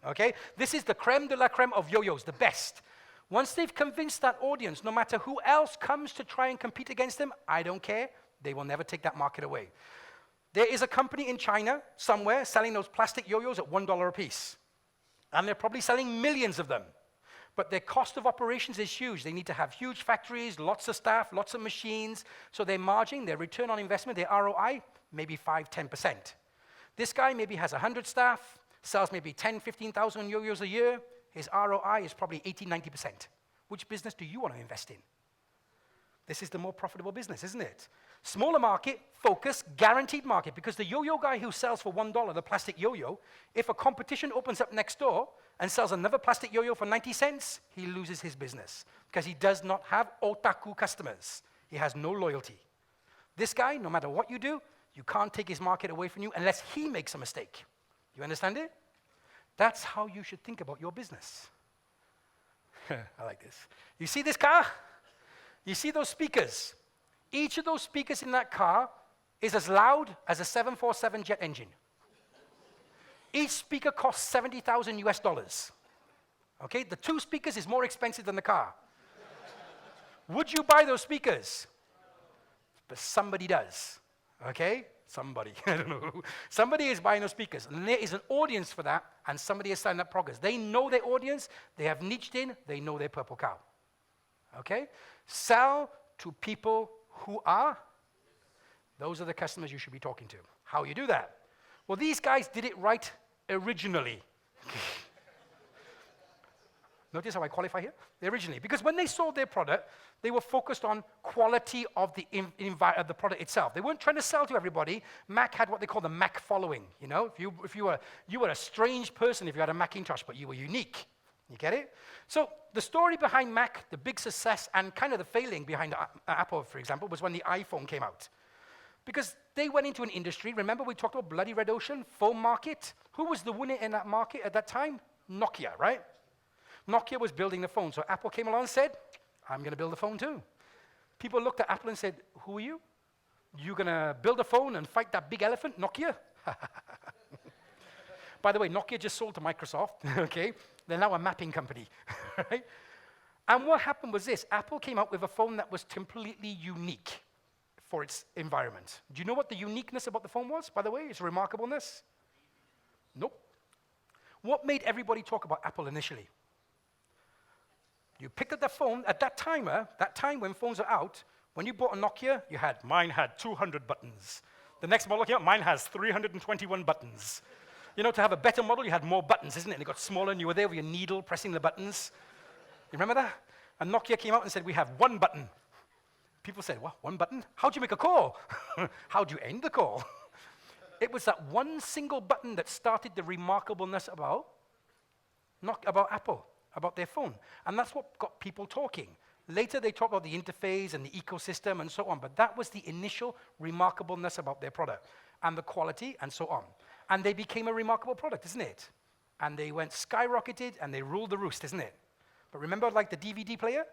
L: Okay? This is the creme de la creme of yo-yos, the best. Once they've convinced that audience, no matter who else comes to try and compete against them, I don't care, they will never take that market away. There is a company in China somewhere selling those plastic yo-yos at $1 a piece. And they're probably selling millions of them. But their cost of operations is huge. They need to have huge factories, lots of staff, lots of machines. So their margin, their return on investment, their ROI, maybe 5, 10%. This guy maybe has 100 staff, sells maybe 10, 15,000 yo-yos a year. His ROI is probably 80, 90%. Which business do you want to invest in? This is the more profitable business, isn't it? Smaller market, focus, guaranteed market. Because the yo-yo guy who sells for $1, the plastic yo-yo, if a competition opens up next door and sells another plastic yo-yo for 90 cents, he loses his business. Because he does not have otaku customers. He has no loyalty. This guy, no matter what you do, you can't take his market away from you unless he makes a mistake. You understand it? That's how you should think about your business. I like this. You see this car? You see those speakers? Each of those speakers in that car is as loud as a 747 jet engine. Each speaker costs 70,000 US dollars. Okay, the 2 speakers is more expensive than the car. Would you buy those speakers? But somebody does. Okay? Somebody, I don't know who. Somebody is buying those speakers, and there is an audience for that, and somebody has signed up progress. They know their audience, they have niched in, they know their purple cow. Okay? Sell to people who are, those are the customers you should be talking to. How you do that? Well, these guys did it right originally. Notice how I qualify here? Originally. Because when they sold their product, they were focused on quality of the product itself. They weren't trying to sell to everybody. Mac had what they call the Mac following. You know, if you were a strange person if you had a Macintosh, but you were unique. You get it? So the story behind Mac, the big success, and kind of the failing behind Apple, for example, was when the iPhone came out. Because they went into an industry, remember we talked about bloody red ocean, phone market? Who was the winner in that market at that time? Nokia, right? Nokia was building the phone, so Apple came along and said, I'm going to build a phone too. People looked at Apple and said, who are you? You going to build a phone and fight that big elephant, Nokia? By the way, Nokia just sold to Microsoft, okay? They're now a mapping company, right? And what happened was this, Apple came out with a phone that was completely unique for its environment. Do you know what the uniqueness about the phone was, by the way? Its remarkableness? Nope. What made everybody talk about Apple initially? You picked up the phone, at that time when phones are out, when you bought a Nokia, mine had 200 buttons. The next model came out, mine has 321 buttons. You know, to have a better model, you had more buttons, isn't it? And it got smaller, and you were there with your needle pressing the buttons. You remember that? And Nokia came out and said, we have 1 button. People said, what, 1 button? How do you make a call? How do you end the call? It was that one single button that started the remarkableness about Apple, about their phone. And that's what got people talking. Later, they talked about the interface and the ecosystem and so on, but that was the initial remarkableness about their product and the quality and so on. And they became a remarkable product, isn't it? And they went skyrocketed and they ruled the roost, isn't it? But remember, like the DVD player?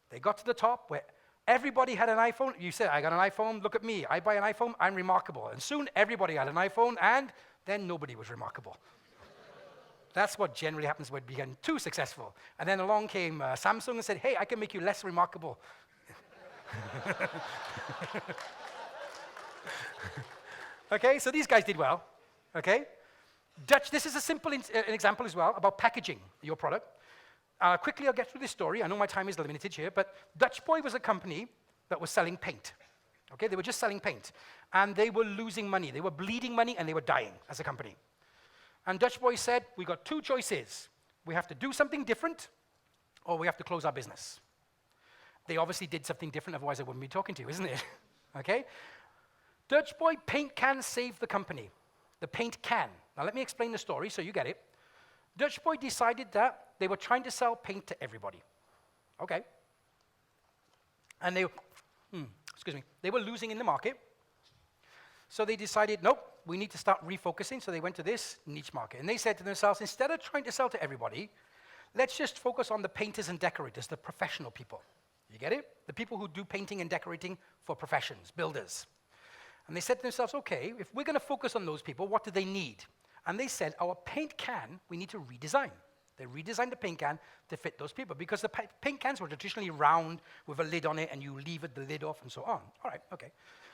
L: They got to the top where everybody had an iPhone. You said, I got an iPhone, look at me. I buy an iPhone, I'm remarkable. And soon, everybody had an iPhone, and then nobody was remarkable. That's what generally happens when we get too successful. And then along came Samsung and said, hey, I can make you less remarkable. Okay, so these guys did well. Okay? This is a simple an example as well about packaging your product. Quickly, I'll get through this story. I know my time is limited here, but Dutch Boy was a company that was selling paint. Okay, they were just selling paint. And they were losing money. They were bleeding money, and they were dying as a company. And Dutch Boy said, we got 2 choices. We have to do something different, or we have to close our business. They obviously did something different, otherwise I wouldn't be talking to you, isn't it? Okay? Dutch Boy paint can save the company. The paint can. Now let me explain the story so you get it. Dutch Boy decided that they were trying to sell paint to everybody. Okay. And they were losing in the market. So they decided, nope, we need to start refocusing. So they went to this niche market. And they said to themselves, instead of trying to sell to everybody, let's just focus on the painters and decorators, the professional people. You get it? The people who do painting and decorating for professions, builders. And they said to themselves, okay, if we're going to focus on those people, what do they need? And they said, our paint can, we need to redesign. They redesigned the paint can to fit those people because the paint cans were traditionally round with a lid on it and you levered the lid off and so on. All right, okay.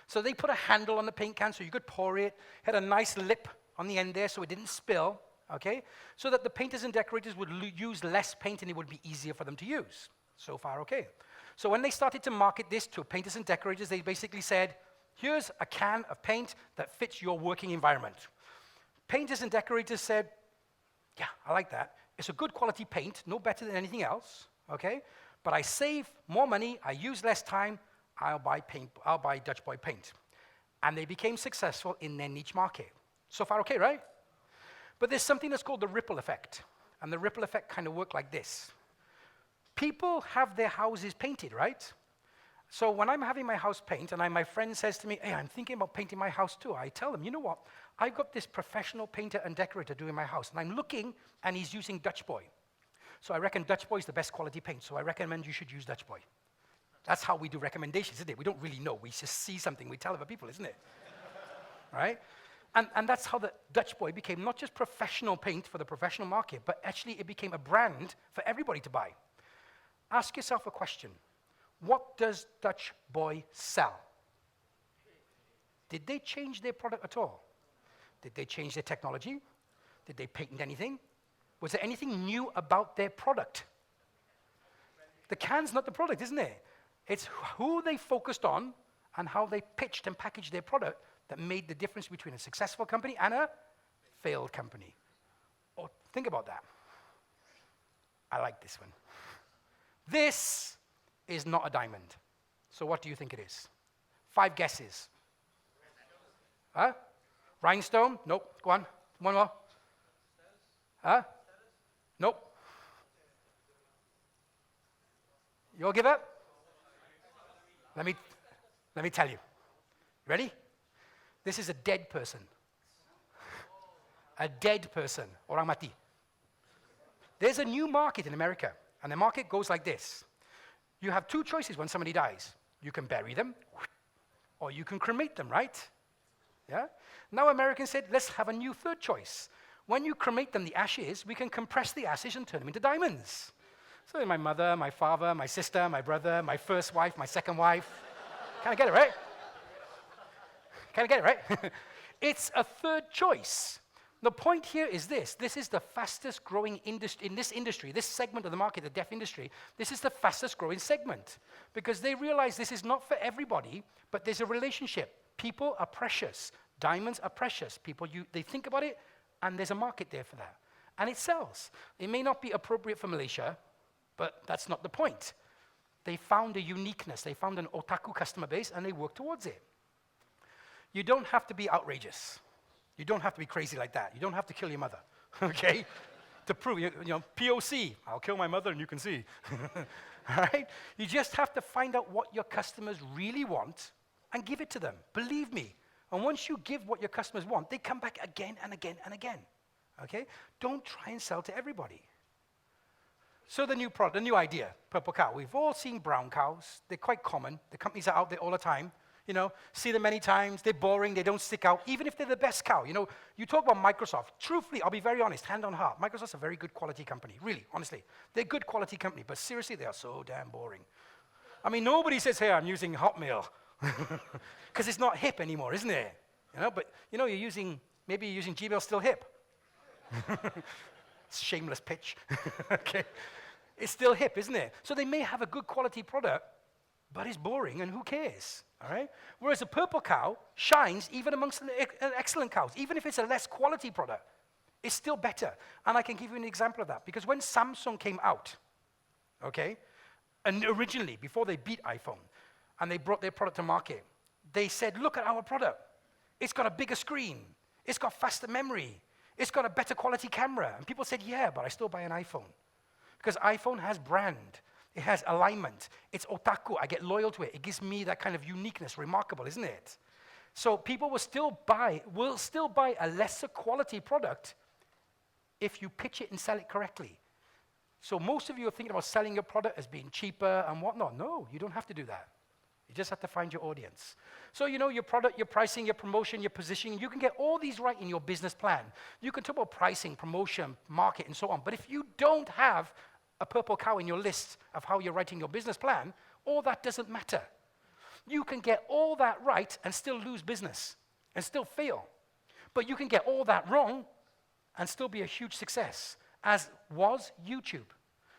L: So they put a handle on the paint can so you could pour it. Had a nice lip on the end there so it didn't spill, okay? So that the painters and decorators would use less paint and it would be easier for them to use. So far, okay. So when they started to market this to painters and decorators, they basically said, here's a can of paint that fits your working environment. Painters and decorators said, yeah, I like that. It's a good quality paint, no better than anything else, okay? But I save more money, I use less time, I'll buy Dutch Boy paint. And they became successful in their niche market. So far, okay, right? But there's something that's called the ripple effect. And the ripple effect kind of worked like this. People have their houses painted, right? So when I'm having my house paint and my friend says to me, hey, I'm thinking about painting my house too, I tell them, you know what? I've got this professional painter and decorator doing my house, and I'm looking, and he's using Dutch Boy. So I reckon Dutch Boy is the best quality paint, so I recommend you should use Dutch Boy. That's how we do recommendations, isn't it? We don't really know. We just see something, we tell other people, isn't it? Right? And that's how the Dutch Boy became not just professional paint for the professional market, but actually it became a brand for everybody to buy. Ask yourself a question. What does Dutch Boy sell? Did they change their product at all? Did they change their technology? Did they patent anything? Was there anything new about their product? The can's not the product, isn't it? It's who they focused on and how they pitched and packaged their product that made the difference between a successful company and a failed company. Oh, think about that. I like this one. This is not a diamond. So what do you think it is? 5 guesses. Huh? Rhinestone? Nope. Go on. One more. Huh? Nope. You all give up? Let me tell you. Ready? This is a dead person. A dead person. Orang mati. There's a new market in America, and the market goes like this. You have 2 choices when somebody dies. You can bury them, or you can cremate them, right? Yeah? Now Americans said, let's have a new 3rd choice. When you cremate them, the ashes, we can compress the ashes and turn them into diamonds. So my mother, my father, my sister, my brother, my first wife, my second wife. Kind of get it, right? Kind of get it, right? It's a 3rd choice. The point here is this. This is the fastest growing industry, in this industry, this segment of the market, the deaf industry, this is the fastest growing segment. Because they realize this is not for everybody, but there's a relationship. People are precious. Diamonds are precious. People, they think about it, and there's a market there for that. And it sells. It may not be appropriate for Malaysia, but that's not the point. They found a uniqueness. They found an otaku customer base, and they work towards it. You don't have to be outrageous. You don't have to be crazy like that. You don't have to kill your mother, okay? To prove, POC, I'll kill my mother and you can see. All right? You just have to find out what your customers really want and give it to them. Believe me. And once you give what your customers want, they come back again and again and again, okay? Don't try and sell to everybody. So the new product, the new idea, purple cow. We've all seen brown cows. They're quite common. The companies are out there all the time. See them many times. They're boring. They don't stick out, even if they're the best cow. You talk about Microsoft. Truthfully, I'll be very honest, hand on heart. Microsoft's a very good quality company, really, honestly. They're a good quality company, but seriously, they are so damn boring. I mean, nobody says, hey, I'm using Hotmail, because it's not hip anymore, isn't it? But you're using Gmail still hip. Shameless pitch. Okay. It's still hip, isn't it? So they may have a good quality product, but it's boring, and who cares? All right? Whereas a purple cow shines even amongst excellent cows. Even if it's a less quality product, it's still better. And I can give you an example of that. Because when Samsung came out, okay, and originally, before they beat iPhone, and they brought their product to market, they said, look at our product. It's got a bigger screen. It's got faster memory. It's got a better quality camera. And people said, yeah, but I still buy an iPhone. Because iPhone has brand. It has alignment. It's otaku. I get loyal to it. It gives me that kind of uniqueness. Remarkable, isn't it? So people will still buy a lesser quality product if you pitch it and sell it correctly. So most of you are thinking about selling your product as being cheaper and whatnot. No, you don't have to do that. You just have to find your audience. So you know your product, your pricing, your promotion, your positioning, you can get all these right in your business plan. You can talk about pricing, promotion, market, and so on. But if you don't have a purple cow in your list of how you're writing your business plan, all that doesn't matter. You can get all that right and still lose business and still fail. But you can get all that wrong and still be a huge success, as was YouTube.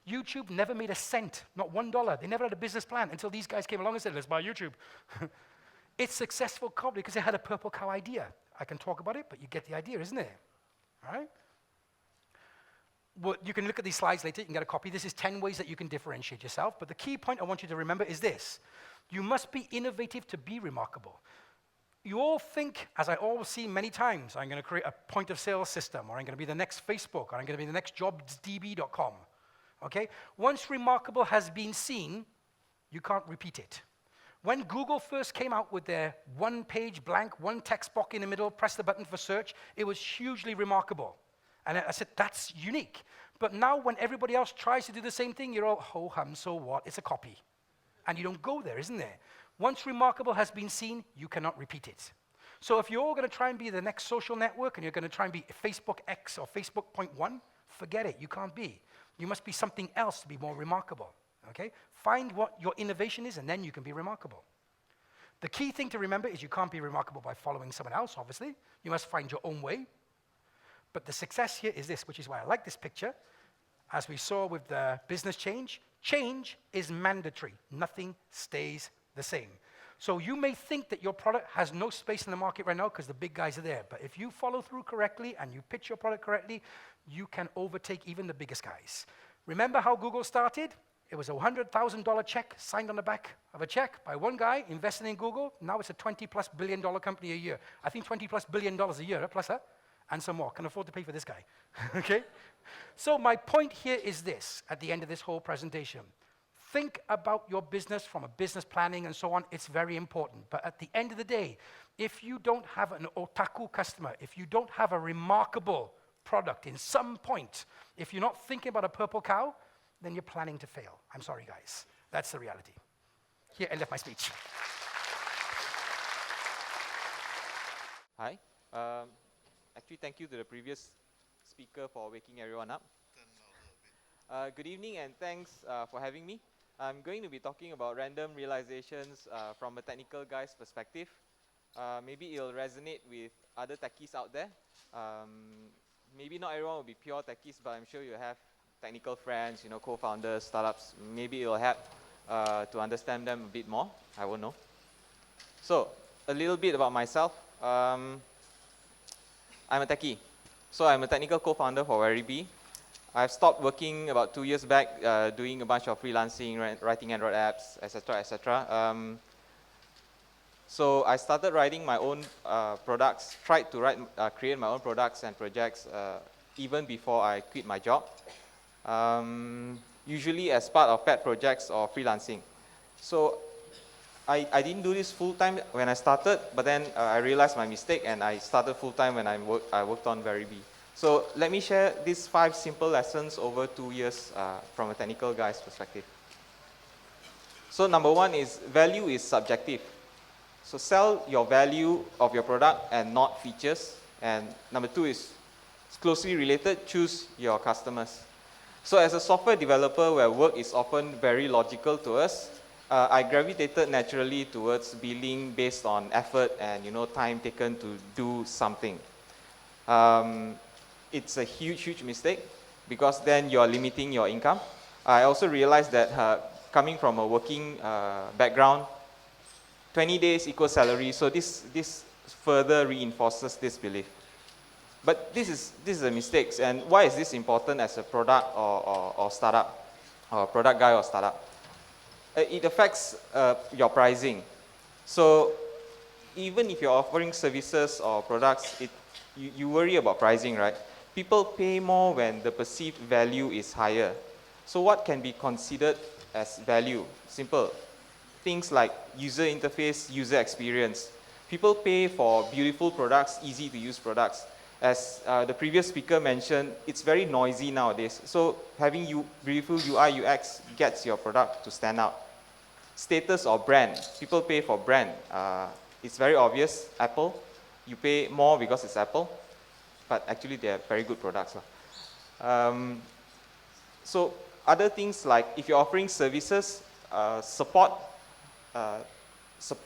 L: YouTube never made a cent, not $1. They never had a business plan until these guys came along and said, let's buy YouTube. It's successful company because they had a purple cow idea. I can talk about it, but you get the idea, isn't it? All right? Well, you can look at these slides later. You can get a copy. This is 10 ways that you can differentiate yourself. But the key point I want you to remember is this. You must be innovative to be remarkable. You all think, as I always see many times, I'm going to create a point-of-sale system, or I'm going to be the next Facebook, or I'm going to be the next jobsdb.com. Okay? Once remarkable has been seen, you can't repeat it. When Google first came out with their one-page blank, one text box in the middle, press the button for search, it was hugely remarkable. And I said, that's unique. But now when everybody else tries to do the same thing, you're all, ho-hum, so what? It's a copy. And you don't go there, isn't there? Once remarkable has been seen, you cannot repeat it. So if you're all going to try and be the next social network and you're going to try and be Facebook X or Facebook 0.1, forget it, you can't be. You must be something else to be more remarkable, okay? Find what your innovation is and then you can be remarkable. The key thing to remember is you can't be remarkable by following someone else, obviously. You must find your own way. But the success here is this, which is why I like this picture. As we saw with the business change, change is mandatory. Nothing stays the same. So you may think that your product has no space in the market right now because the big guys are there. But if you follow through correctly and you pitch your product correctly, you can overtake even the biggest guys. Remember how Google started? It was a $100,000 check signed on the back of a check by one guy investing in Google. Now it's a $20+ billion company a year. I think $20+ billion a year, plus that, and some more. Can afford to pay for this guy. Okay? So my point here is this, at the end of this whole presentation. Think about your business from a business planning and so on. It's very important. But at the end of the day, if you don't have an otaku customer, if you don't have a remarkable product in some point, if you're not thinking about a purple cow, then you're planning to fail. I'm sorry, guys. That's the reality. Here, I left my speech.
M: Hi. Actually, thank you to the previous speaker for waking everyone up. Good evening, and thanks for having me. I'm going to be talking about random realizations from a technical guy's perspective. Maybe it'll resonate with other techies out there. Maybe not everyone will be pure techies, but I'm sure you have technical friends, you know, co-founders, startups. Maybe it'll help to understand them a bit more. I won't know. So, a little bit about myself. I'm a techie. So I'm a technical co-founder for Verybe. I've stopped working about 2 years back, doing a bunch of freelancing, writing Android apps, etc., etc. So I started writing my own products, tried to create my own products and projects even before I quit my job, usually as part of pet projects or freelancing. So I didn't do this full-time when I started, but then I realized my mistake and I started full-time when I worked on Verybe. So let me share these 5 simple lessons over 2 years from a technical guy's perspective. So number 1 is value is subjective. So sell your value of your product and not features. And number 2 is closely related, choose your customers. So as a software developer where work is often very logical to us, I gravitated naturally towards billing based on effort and time taken to do something. It's a huge mistake because then you're limiting your income. I also realized that coming from a working background, 20 days equals salary, so this further reinforces this belief. But this is a mistake, and why is this important as a product or startup, or product guy or startup? It affects your pricing. So even if you're offering services or products, you worry about pricing, right? People pay more when the perceived value is higher. So what can be considered as value? Simple. Things like user interface, user experience. People pay for beautiful products, easy to use products. As the previous speaker mentioned, it's very noisy nowadays. So having beautiful UI, UX gets your product to stand out. Status or brand. People pay for brand. It's very obvious. Apple, you pay more because it's Apple, but actually they are very good products. So other things like if you're offering services, support,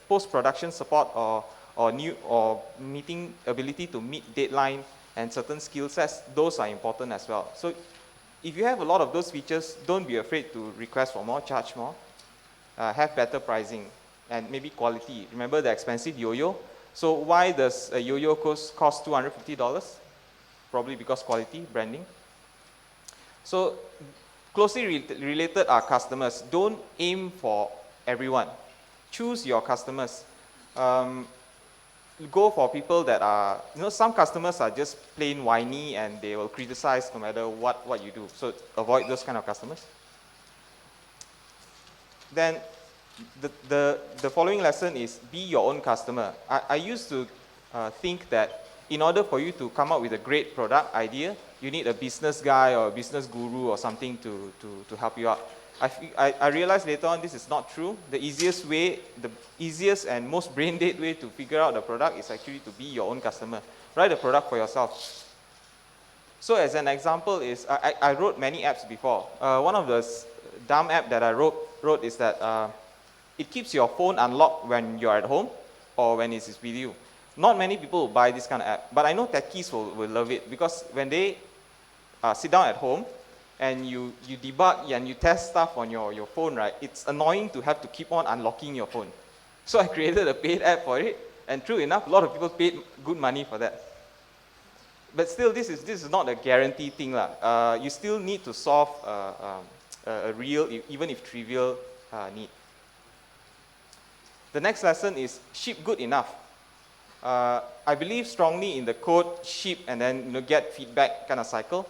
M: post-production support or meeting ability to meet deadline and certain skill sets, those are important as well. So if you have a lot of those features, don't be afraid to request for more, charge more, have better pricing, and maybe quality. Remember the expensive yo-yo? So why does a yo-yo cost $250? Probably because quality, branding. So closely related are customers. Don't aim for everyone. Choose your customers. Go for people that are, some customers are just plain whiny and they will criticize no matter what you do. So avoid those kind of customers. Then the following lesson is be your own customer. I used to think that in order for you to come up with a great product idea, you need a business guy or a business guru or something to help you out. I realized later on this is not true. The easiest and most brain dead way to figure out the product is actually to be your own customer. Write a product for yourself. So as an example is, I wrote many apps before. One of the dumb app that I wrote is that it keeps your phone unlocked when you're at home or when it's with you. Not many people will buy this kind of app, but I know techies will love it because when they sit down at home and you debug and you test stuff on your phone, right, it's annoying to have to keep on unlocking your phone. So I created a paid app for it, and true enough, a lot of people paid good money for that. But still, this is not a guarantee thing. You still need to solve a real, even if trivial, need. The next lesson is ship good enough. I believe strongly in the code, ship, and then get feedback kind of cycle.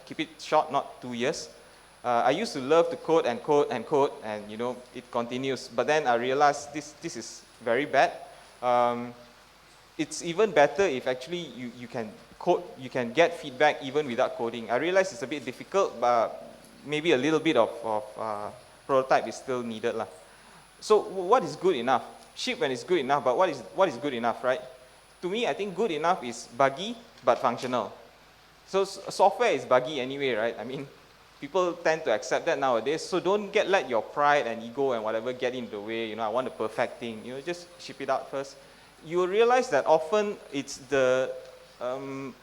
M: Keep it short, not 2 years. I used to love to code and code and code, and it continues. But then I realized this is very bad. It's even better if actually you can code, you can get feedback even without coding. I realize it's a bit difficult, but maybe a little bit of prototype is still needed. So what is good enough? Ship when it's good enough, but what is good enough, right? To me, I think good enough is buggy but functional. So software is buggy anyway, right? I mean, people tend to accept that nowadays. So don't let your pride and ego and whatever get in the way. I want the perfect thing. Just ship it out first. You will realize that often it's the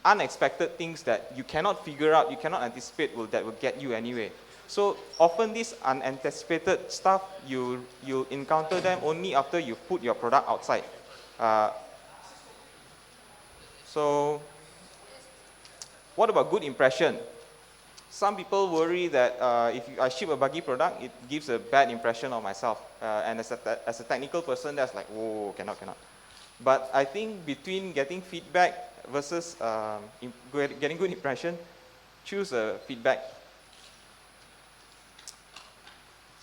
M: unexpected things that you cannot figure out, you cannot anticipate that will get you anyway. So often these unanticipated stuff, you'll encounter them only after you put your product outside. So what about good impression? Some people worry that if I ship a buggy product, it gives a bad impression of myself. And as a technical person, that's like, whoa, cannot. But I think between getting feedback versus getting good impression, choose a feedback.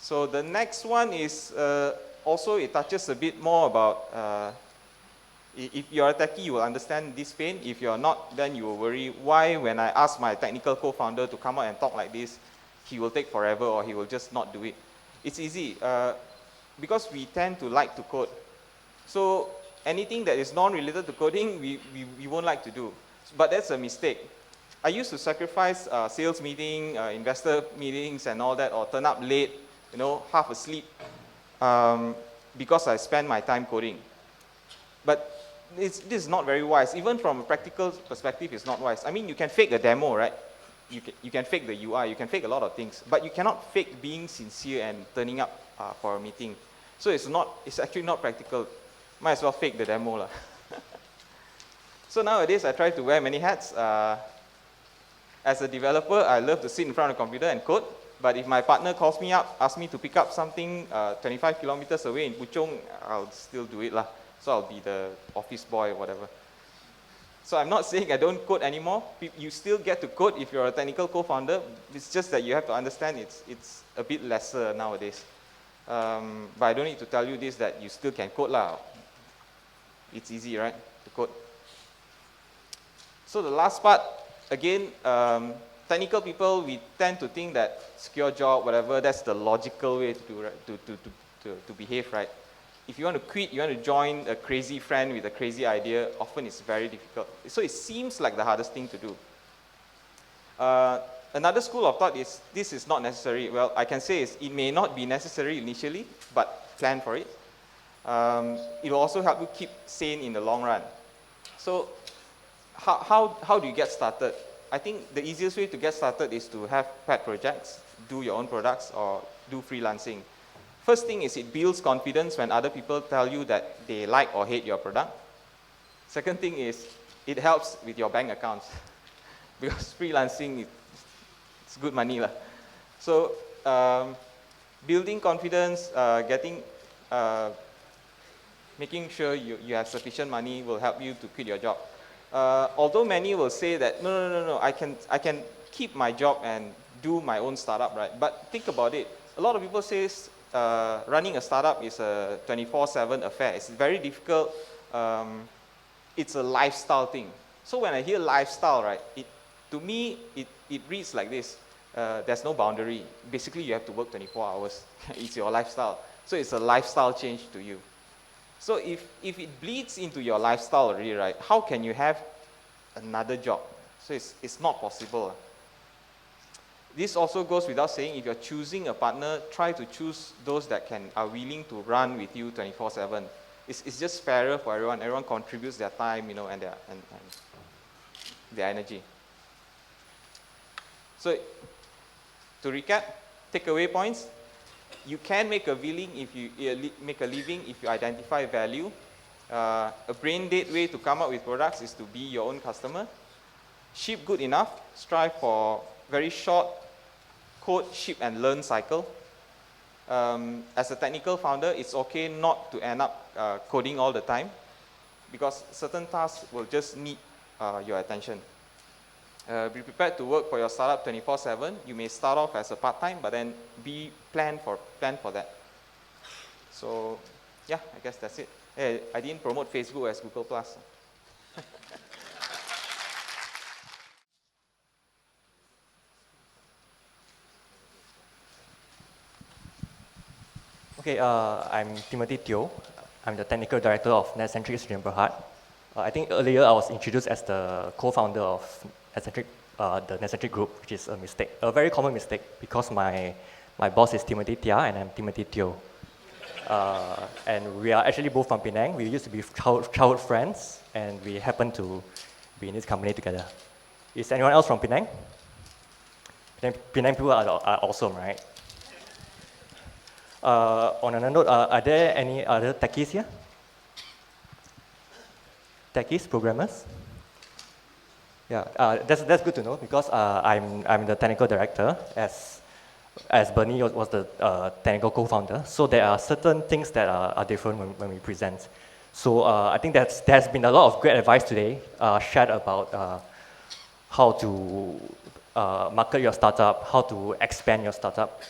M: So the next one is also, it touches a bit more about, if you're a techie, you will understand this pain. If you're not, then you will worry why when I ask my technical co-founder to come out and talk like this, he will take forever or he will just not do it. It's easy, because we tend to like to code. So anything that is non-related to coding, we won't like to do. But that's a mistake. I used to sacrifice sales meeting, investor meetings and all that, or turn up late, half asleep, because I spend my time coding. But this is not very wise. Even from a practical perspective, it's not wise. I mean, you can fake a demo, right? You can fake the UI, you can fake a lot of things, but you cannot fake being sincere and turning up for a meeting. So it's actually not practical. Might as well fake the demo. So nowadays, I try to wear many hats. As a developer, I love to sit in front of a computer and code. But if my partner calls me up, asks me to pick up something 25 kilometers away in Puchong, I'll still do it. So I'll be the office boy or whatever. So I'm not saying I don't code anymore. You still get to code if you're a technical co-founder. It's just that you have to understand it's a bit lesser nowadays. But I don't need to tell you this, that you still can code. It's easy, right, to code. So the last part, again, technical people, we tend to think that secure job, whatever, that's the logical way to do, right? To to behave right. If you want to quit, you want to join a crazy friend with a crazy idea, often it's very difficult. So it seems like the hardest thing to do. Another school of thought is this is not necessary. Well, I can say it may not be necessary initially, but plan for it. It will also help you keep sane in the long run. So how do you get started? I think the easiest way to get started is to have pet projects, do your own products, or do freelancing. First thing is it builds confidence when other people tell you that they like or hate your product. Second thing is it helps with your bank accounts because freelancing it's good money. So building confidence, making sure you have sufficient money will help you to quit your job. Although many will say that no, I can keep my job and do my own startup, right? But think about it. A lot of people say running a startup is a 24/7 affair. It's very difficult. It's a lifestyle thing. So when I hear lifestyle, right, to me it reads like this. There's no boundary. Basically, you have to work 24 hours. It's your lifestyle. So it's a lifestyle change to you. So if it bleeds into your lifestyle already, right, how can you have another job? So it's not possible. This also goes without saying, if you're choosing a partner, try to choose those that are willing to run with you 24/7. It's just fairer for everyone. Everyone contributes their time, and their energy. So to recap, takeaway points. You can make a living if you identify value. A brain dead way to come up with products is to be your own customer. Ship good enough. Strive for very short code, ship, and learn cycle. As a technical founder, it's okay not to end up coding all the time because certain tasks will just need your attention. Be prepared to work for your startup 24/7. You may start off as a part-time, but then plan for that. So, yeah, I guess that's it. Hey, I didn't promote Facebook as Google+.
N: Okay, I'm Timothy Teo. I'm the technical director of NetCentric Sdn Bhd. I think earlier I was introduced as the co-founder of the NetCentric group, which is a mistake, a very common mistake, because my boss is Timothy Tia and I'm Timothy Teo. And we are actually both from Penang. We used to be childhood friends, and we happen to be in this company together. Is anyone else from Penang? Penang people are awesome, right? On another note, are there any other techies here? Techies, programmers? Yeah, that's good to know because I'm the technical director as Bernie was the technical co-founder. So there are certain things that are different when we present. So I think there's been a lot of great advice today shared about how to market your startup, how to expand your startup.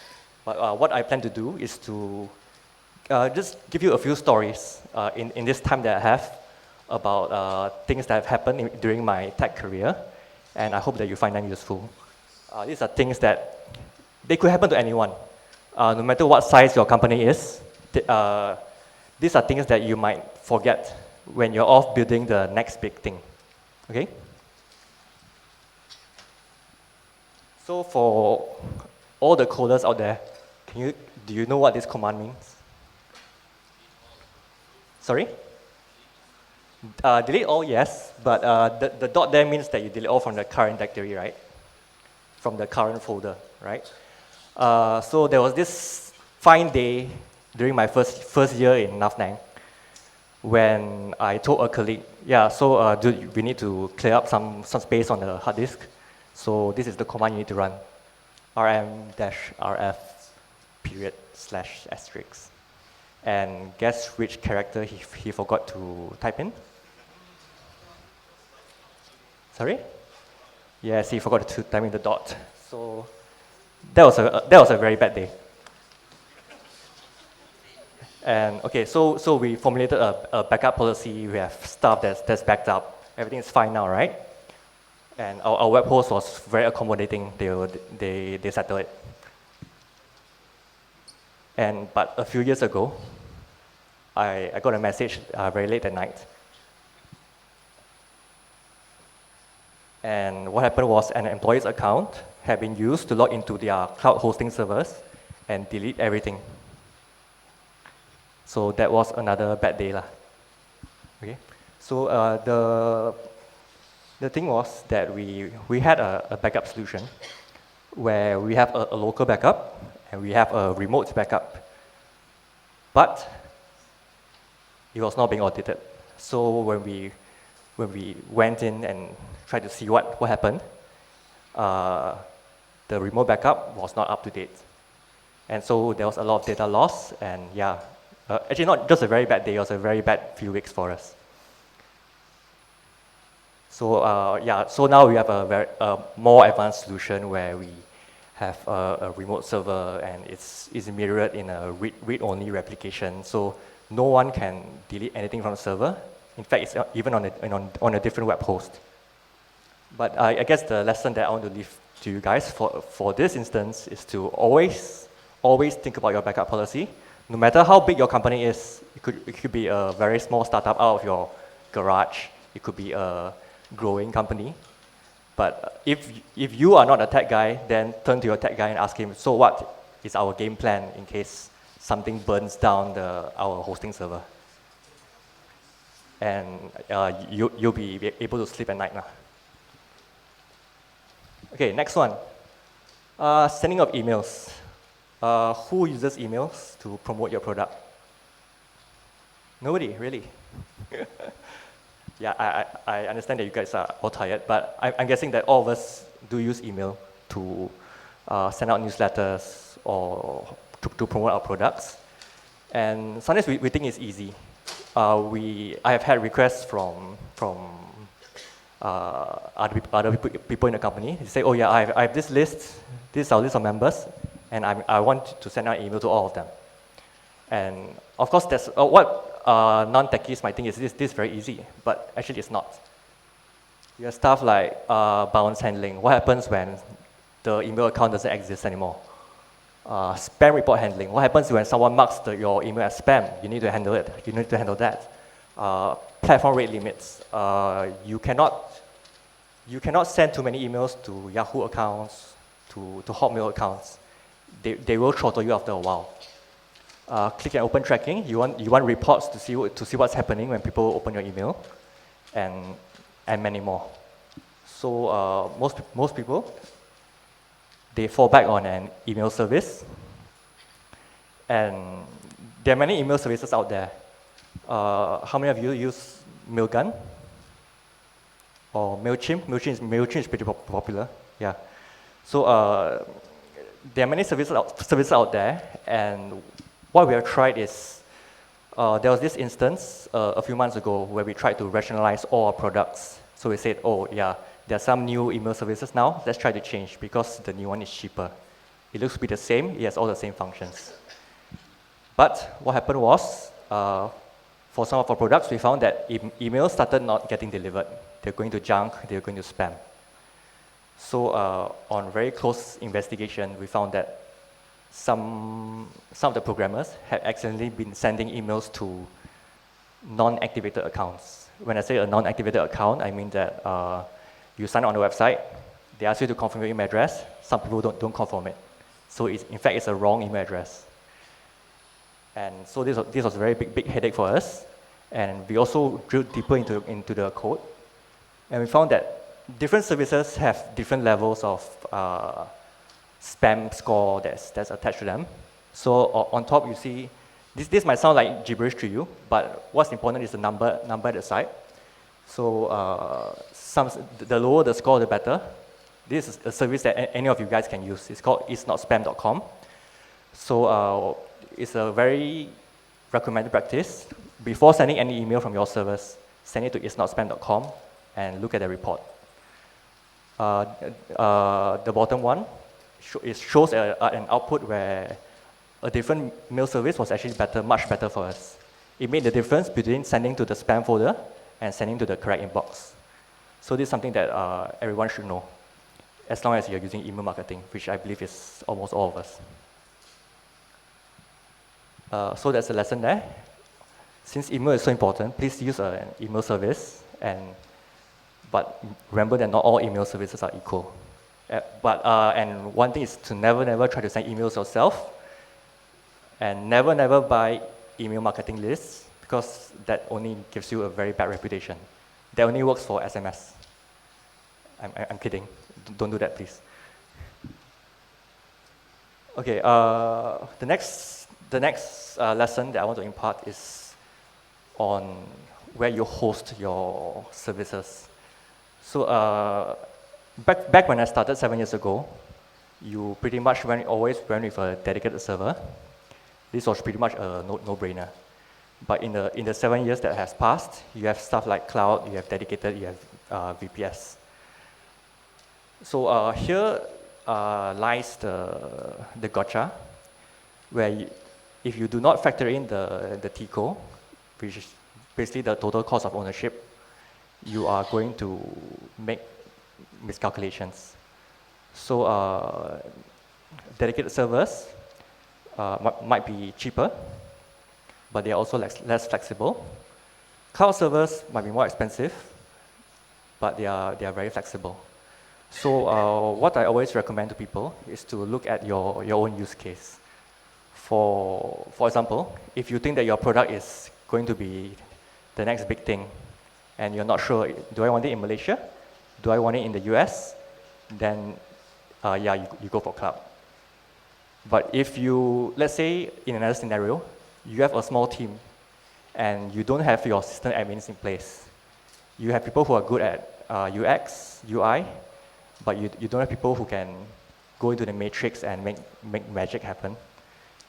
N: But what I plan to do is to just give you a few stories in this time that I have about things that have happened during my tech career, and I hope that you find them useful. These are things that they could happen to anyone, no matter what size your company is. These are things that you might forget when you're off building the next big thing. Okay? So for all the coders out there, do you know what this command means? Sorry? Delete all, yes, but the dot there means that you delete all from the current directory, right? From the current folder, right? So there was this fine day during my first year in Nav Nang when I told a colleague, yeah, so dude, we need to clear up some space on the hard disk. So this is the command you need to run, rm-rf /*. And guess which character he forgot to type in? Sorry? Yes, he forgot to type in the dot. So that was a very bad day. And okay, so we formulated a backup policy. We have stuff that's backed up. Everything is fine now, right? And our web host was very accommodating. They settled it. But a few years ago, I got a message very late at night. And what happened was an employee's account had been used to log into their cloud hosting servers and delete everything. So that was another bad day. Okay. So the thing was that we had a backup solution where we have a local backup and we have a remote backup. But it was not being audited. So when we went in and tried to see what happened, the remote backup was not up to date. And so there was a lot of data loss, and yeah, actually not just a very bad day, it was a very bad few weeks for us. So so now we have a more advanced solution where we have a remote server, and it's mirrored in a read-only replication. So no one can delete anything from the server. In fact, it's even on a different web host. But I guess the lesson that I want to leave to you guys for this instance is to always think about your backup policy. No matter how big your company is, it could be a very small startup out of your garage. It could be a growing company. But if you are not a tech guy, then turn to your tech guy and ask him, so what is our game plan in case something burns down our hosting server? And you'll be able to sleep at night now. Okay, next one. Sending of emails. Who uses emails to promote your product? Nobody, really. Yeah, I understand that you guys are all tired, but I'm guessing that all of us do use email to send out newsletters or to promote our products. And sometimes we think it's easy. I have had requests from other people in the company. They say, oh yeah, I have this list, this is our list of members, and I want to send out an email to all of them. And of course, that's what non-techies might think is this is very easy, but actually it's not. You have stuff like bounce handling. What happens when the email account doesn't exist anymore? Spam report handling. What happens when someone marks your email as spam? You need to handle it. You need to handle that. Platform rate limits. You cannot send too many emails to Yahoo accounts, to Hotmail accounts. They will throttle you after a while. Click and open tracking. You want reports to see what's happening when people open your email, and many more. So most people, they fall back on an email service, and there are many email services out there. How many of you use Mailgun or MailChimp? MailChimp is pretty popular. Yeah. So there are many services out there, and what we have tried is there was this instance a few months ago where we tried to rationalize all our products. So we said, oh yeah, there are some new email services now. Let's try to change because the new one is cheaper. It looks to be the same. It has all the same functions. But what happened was, for some of our products, we found that emails started not getting delivered. They're going to junk, they're going to spam. So on very close investigation, we found that some of the programmers had accidentally been sending emails to non-activated accounts. When I say a non-activated account, I mean that you sign up on the website, they ask you to confirm your email address. Some people don't confirm it. So in fact, it's a wrong email address. And so this was a very big headache for us. And we also drilled deeper into the code. And we found that different services have different levels of spam score that's attached to them. So on top, you see, this might sound like gibberish to you, but what's important is the number at the side. So the lower the score, the better. This is a service that any of you guys can use. It's called isnotspam.com. So it's a very recommended practice. Before sending any email from your servers, send it to isnotspam.com and look at the report. The bottom one, it shows an output where a different mail service was actually much better for us. It made the difference between sending to the spam folder and sending to the correct inbox. So this is something that everyone should know, as long as you're using email marketing, which I believe is almost all of us. So that's a lesson there. Since email is so important, please use an email service. But remember that not all email services are equal. And one thing is to never try to send emails yourself. And never buy email marketing lists, because that only gives you a very bad reputation. That only works for SMS. I'm kidding. Don't do that, please. Okay, the next lesson that I want to impart is on where you host your services. So back when I started 7 years ago, you pretty much always went with a dedicated server. This was pretty much a no-brainer. But in the 7 years that has passed, you have stuff like cloud, you have dedicated, you have VPS. So here lies the gotcha, where if you do not factor in the TCO, which is basically the total cost of ownership, you are going to make miscalculations. So dedicated servers might be cheaper, but they are also less flexible. Cloud servers might be more expensive, but they are very flexible. So what I always recommend to people is to look at your own use case. For example, if you think that your product is going to be the next big thing, and you're not sure, do I want it in Malaysia? Do I want it in the US? Then yeah, you go for cloud. But if you, let's say in another scenario, you have a small team and you don't have your system admins in place. You have people who are good at UX, UI, but you don't have people who can go into the matrix and make magic happen.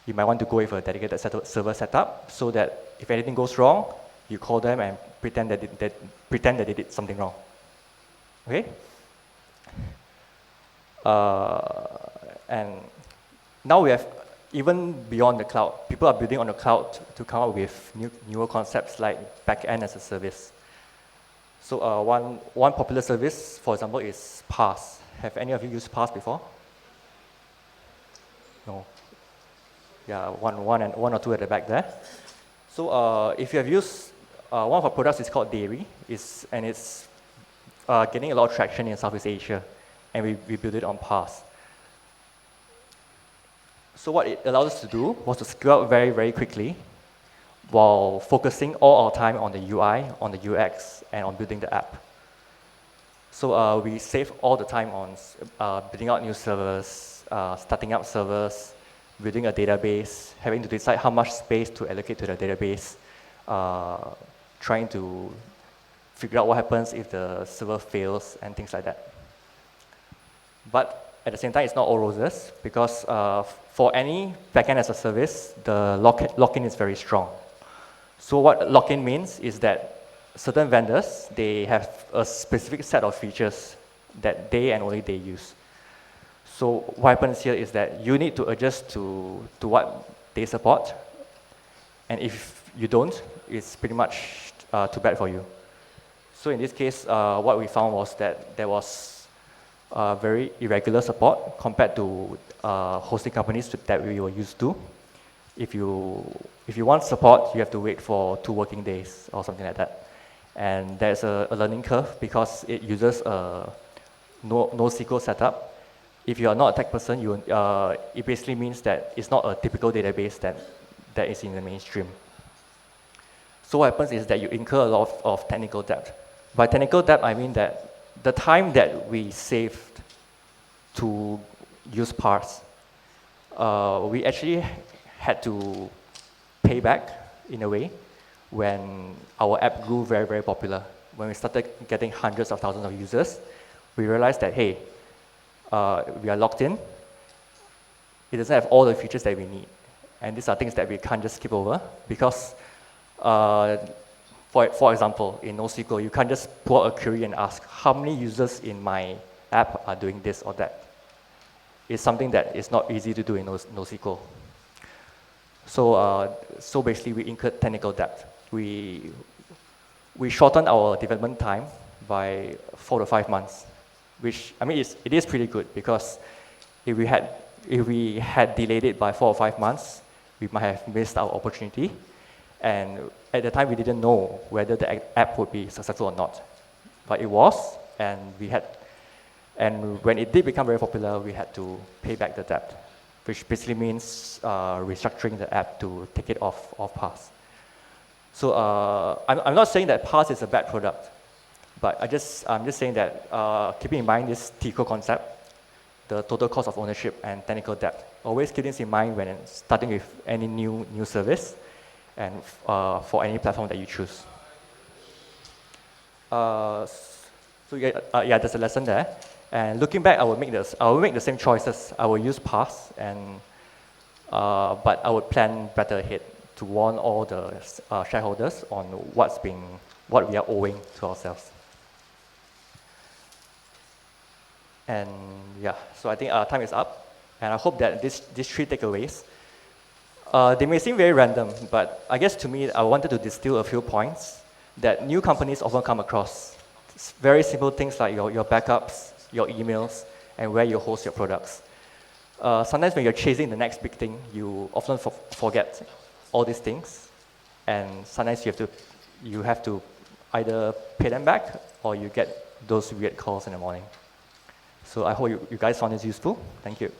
N: You might want to go with a dedicated server setup so that if anything goes wrong, you call them and pretend that they did something wrong. Okay? And now we have, even beyond the cloud, people are building on the cloud to come up with newer concepts like back-end as a service. So one popular service, for example, is PaaS. Have any of you used PaaS before? No. Yeah, one or two at the back there. So if you have used, one of our products is called Dairy, and it's getting a lot of traction in Southeast Asia, and we built it on PaaS. So what it allowed us to do was to scale up very, very quickly while focusing all our time on the UI, on the UX, and on building the app. So we save all the time on building out new servers, starting up servers, building a database, having to decide how much space to allocate to the database, trying to figure out what happens if the server fails, and things like that. But at the same time, it's not all roses, because for any backend as a service, the lock-in is very strong. So what lock-in means is that certain vendors, they have a specific set of features that they and only they use. So what happens here is that you need to adjust to what they support, and if you don't, it's pretty much too bad for you. So in this case, what we found was that there was very irregular support compared to hosting companies that we were used to. If you want support, you have to wait for 2 working days or something like that. And there's a learning curve because it uses a NoSQL setup. If you are not a tech person, it basically means that it's not a typical database that is in the mainstream. So what happens is that you incur a lot of technical debt. By technical debt, I mean that the time that we saved to use PaaS, we actually had to pay back in a way when our app grew very, very popular. When we started getting hundreds of thousands of users, we realized that, hey, we are locked in. It doesn't have all the features that we need. And these are things that we can't just skip over because, for example, in NoSQL, you can't just pull out a query and ask, how many users in my app are doing this or that? It's something that is not easy to do in NoSQL. So basically, we incurred technical debt. We shortened our development time by 4 to 5 months, which, I mean, it is pretty good because if we had delayed it by 4 or 5 months, we might have missed our opportunity. And at the time, we didn't know whether the app would be successful or not. But it was, and when it did become very popular, we had to pay back the debt, which basically means restructuring the app to take it off PaaS. So I'm not saying that PaaS is a bad product, but I'm just saying that keeping in mind this TCO concept, the total cost of ownership and technical debt, always keep this in mind when starting with any new service and for any platform that you choose. Yeah, there's a lesson there. And looking back, I will make the same choices. I will use PaaS, but I would plan better ahead to warn all the shareholders on what we are owing to ourselves. And yeah, so I think our time is up, and I hope that these 3 takeaways, they may seem very random, but I guess to me, I wanted to distill a few points that new companies often come across. It's very simple things like your backups, your emails, and where you host your products. Sometimes when you're chasing the next big thing, you often forget all these things, and sometimes you have to either pay them back or you get those weird calls in the morning. So I hope you guys found this useful. Thank you.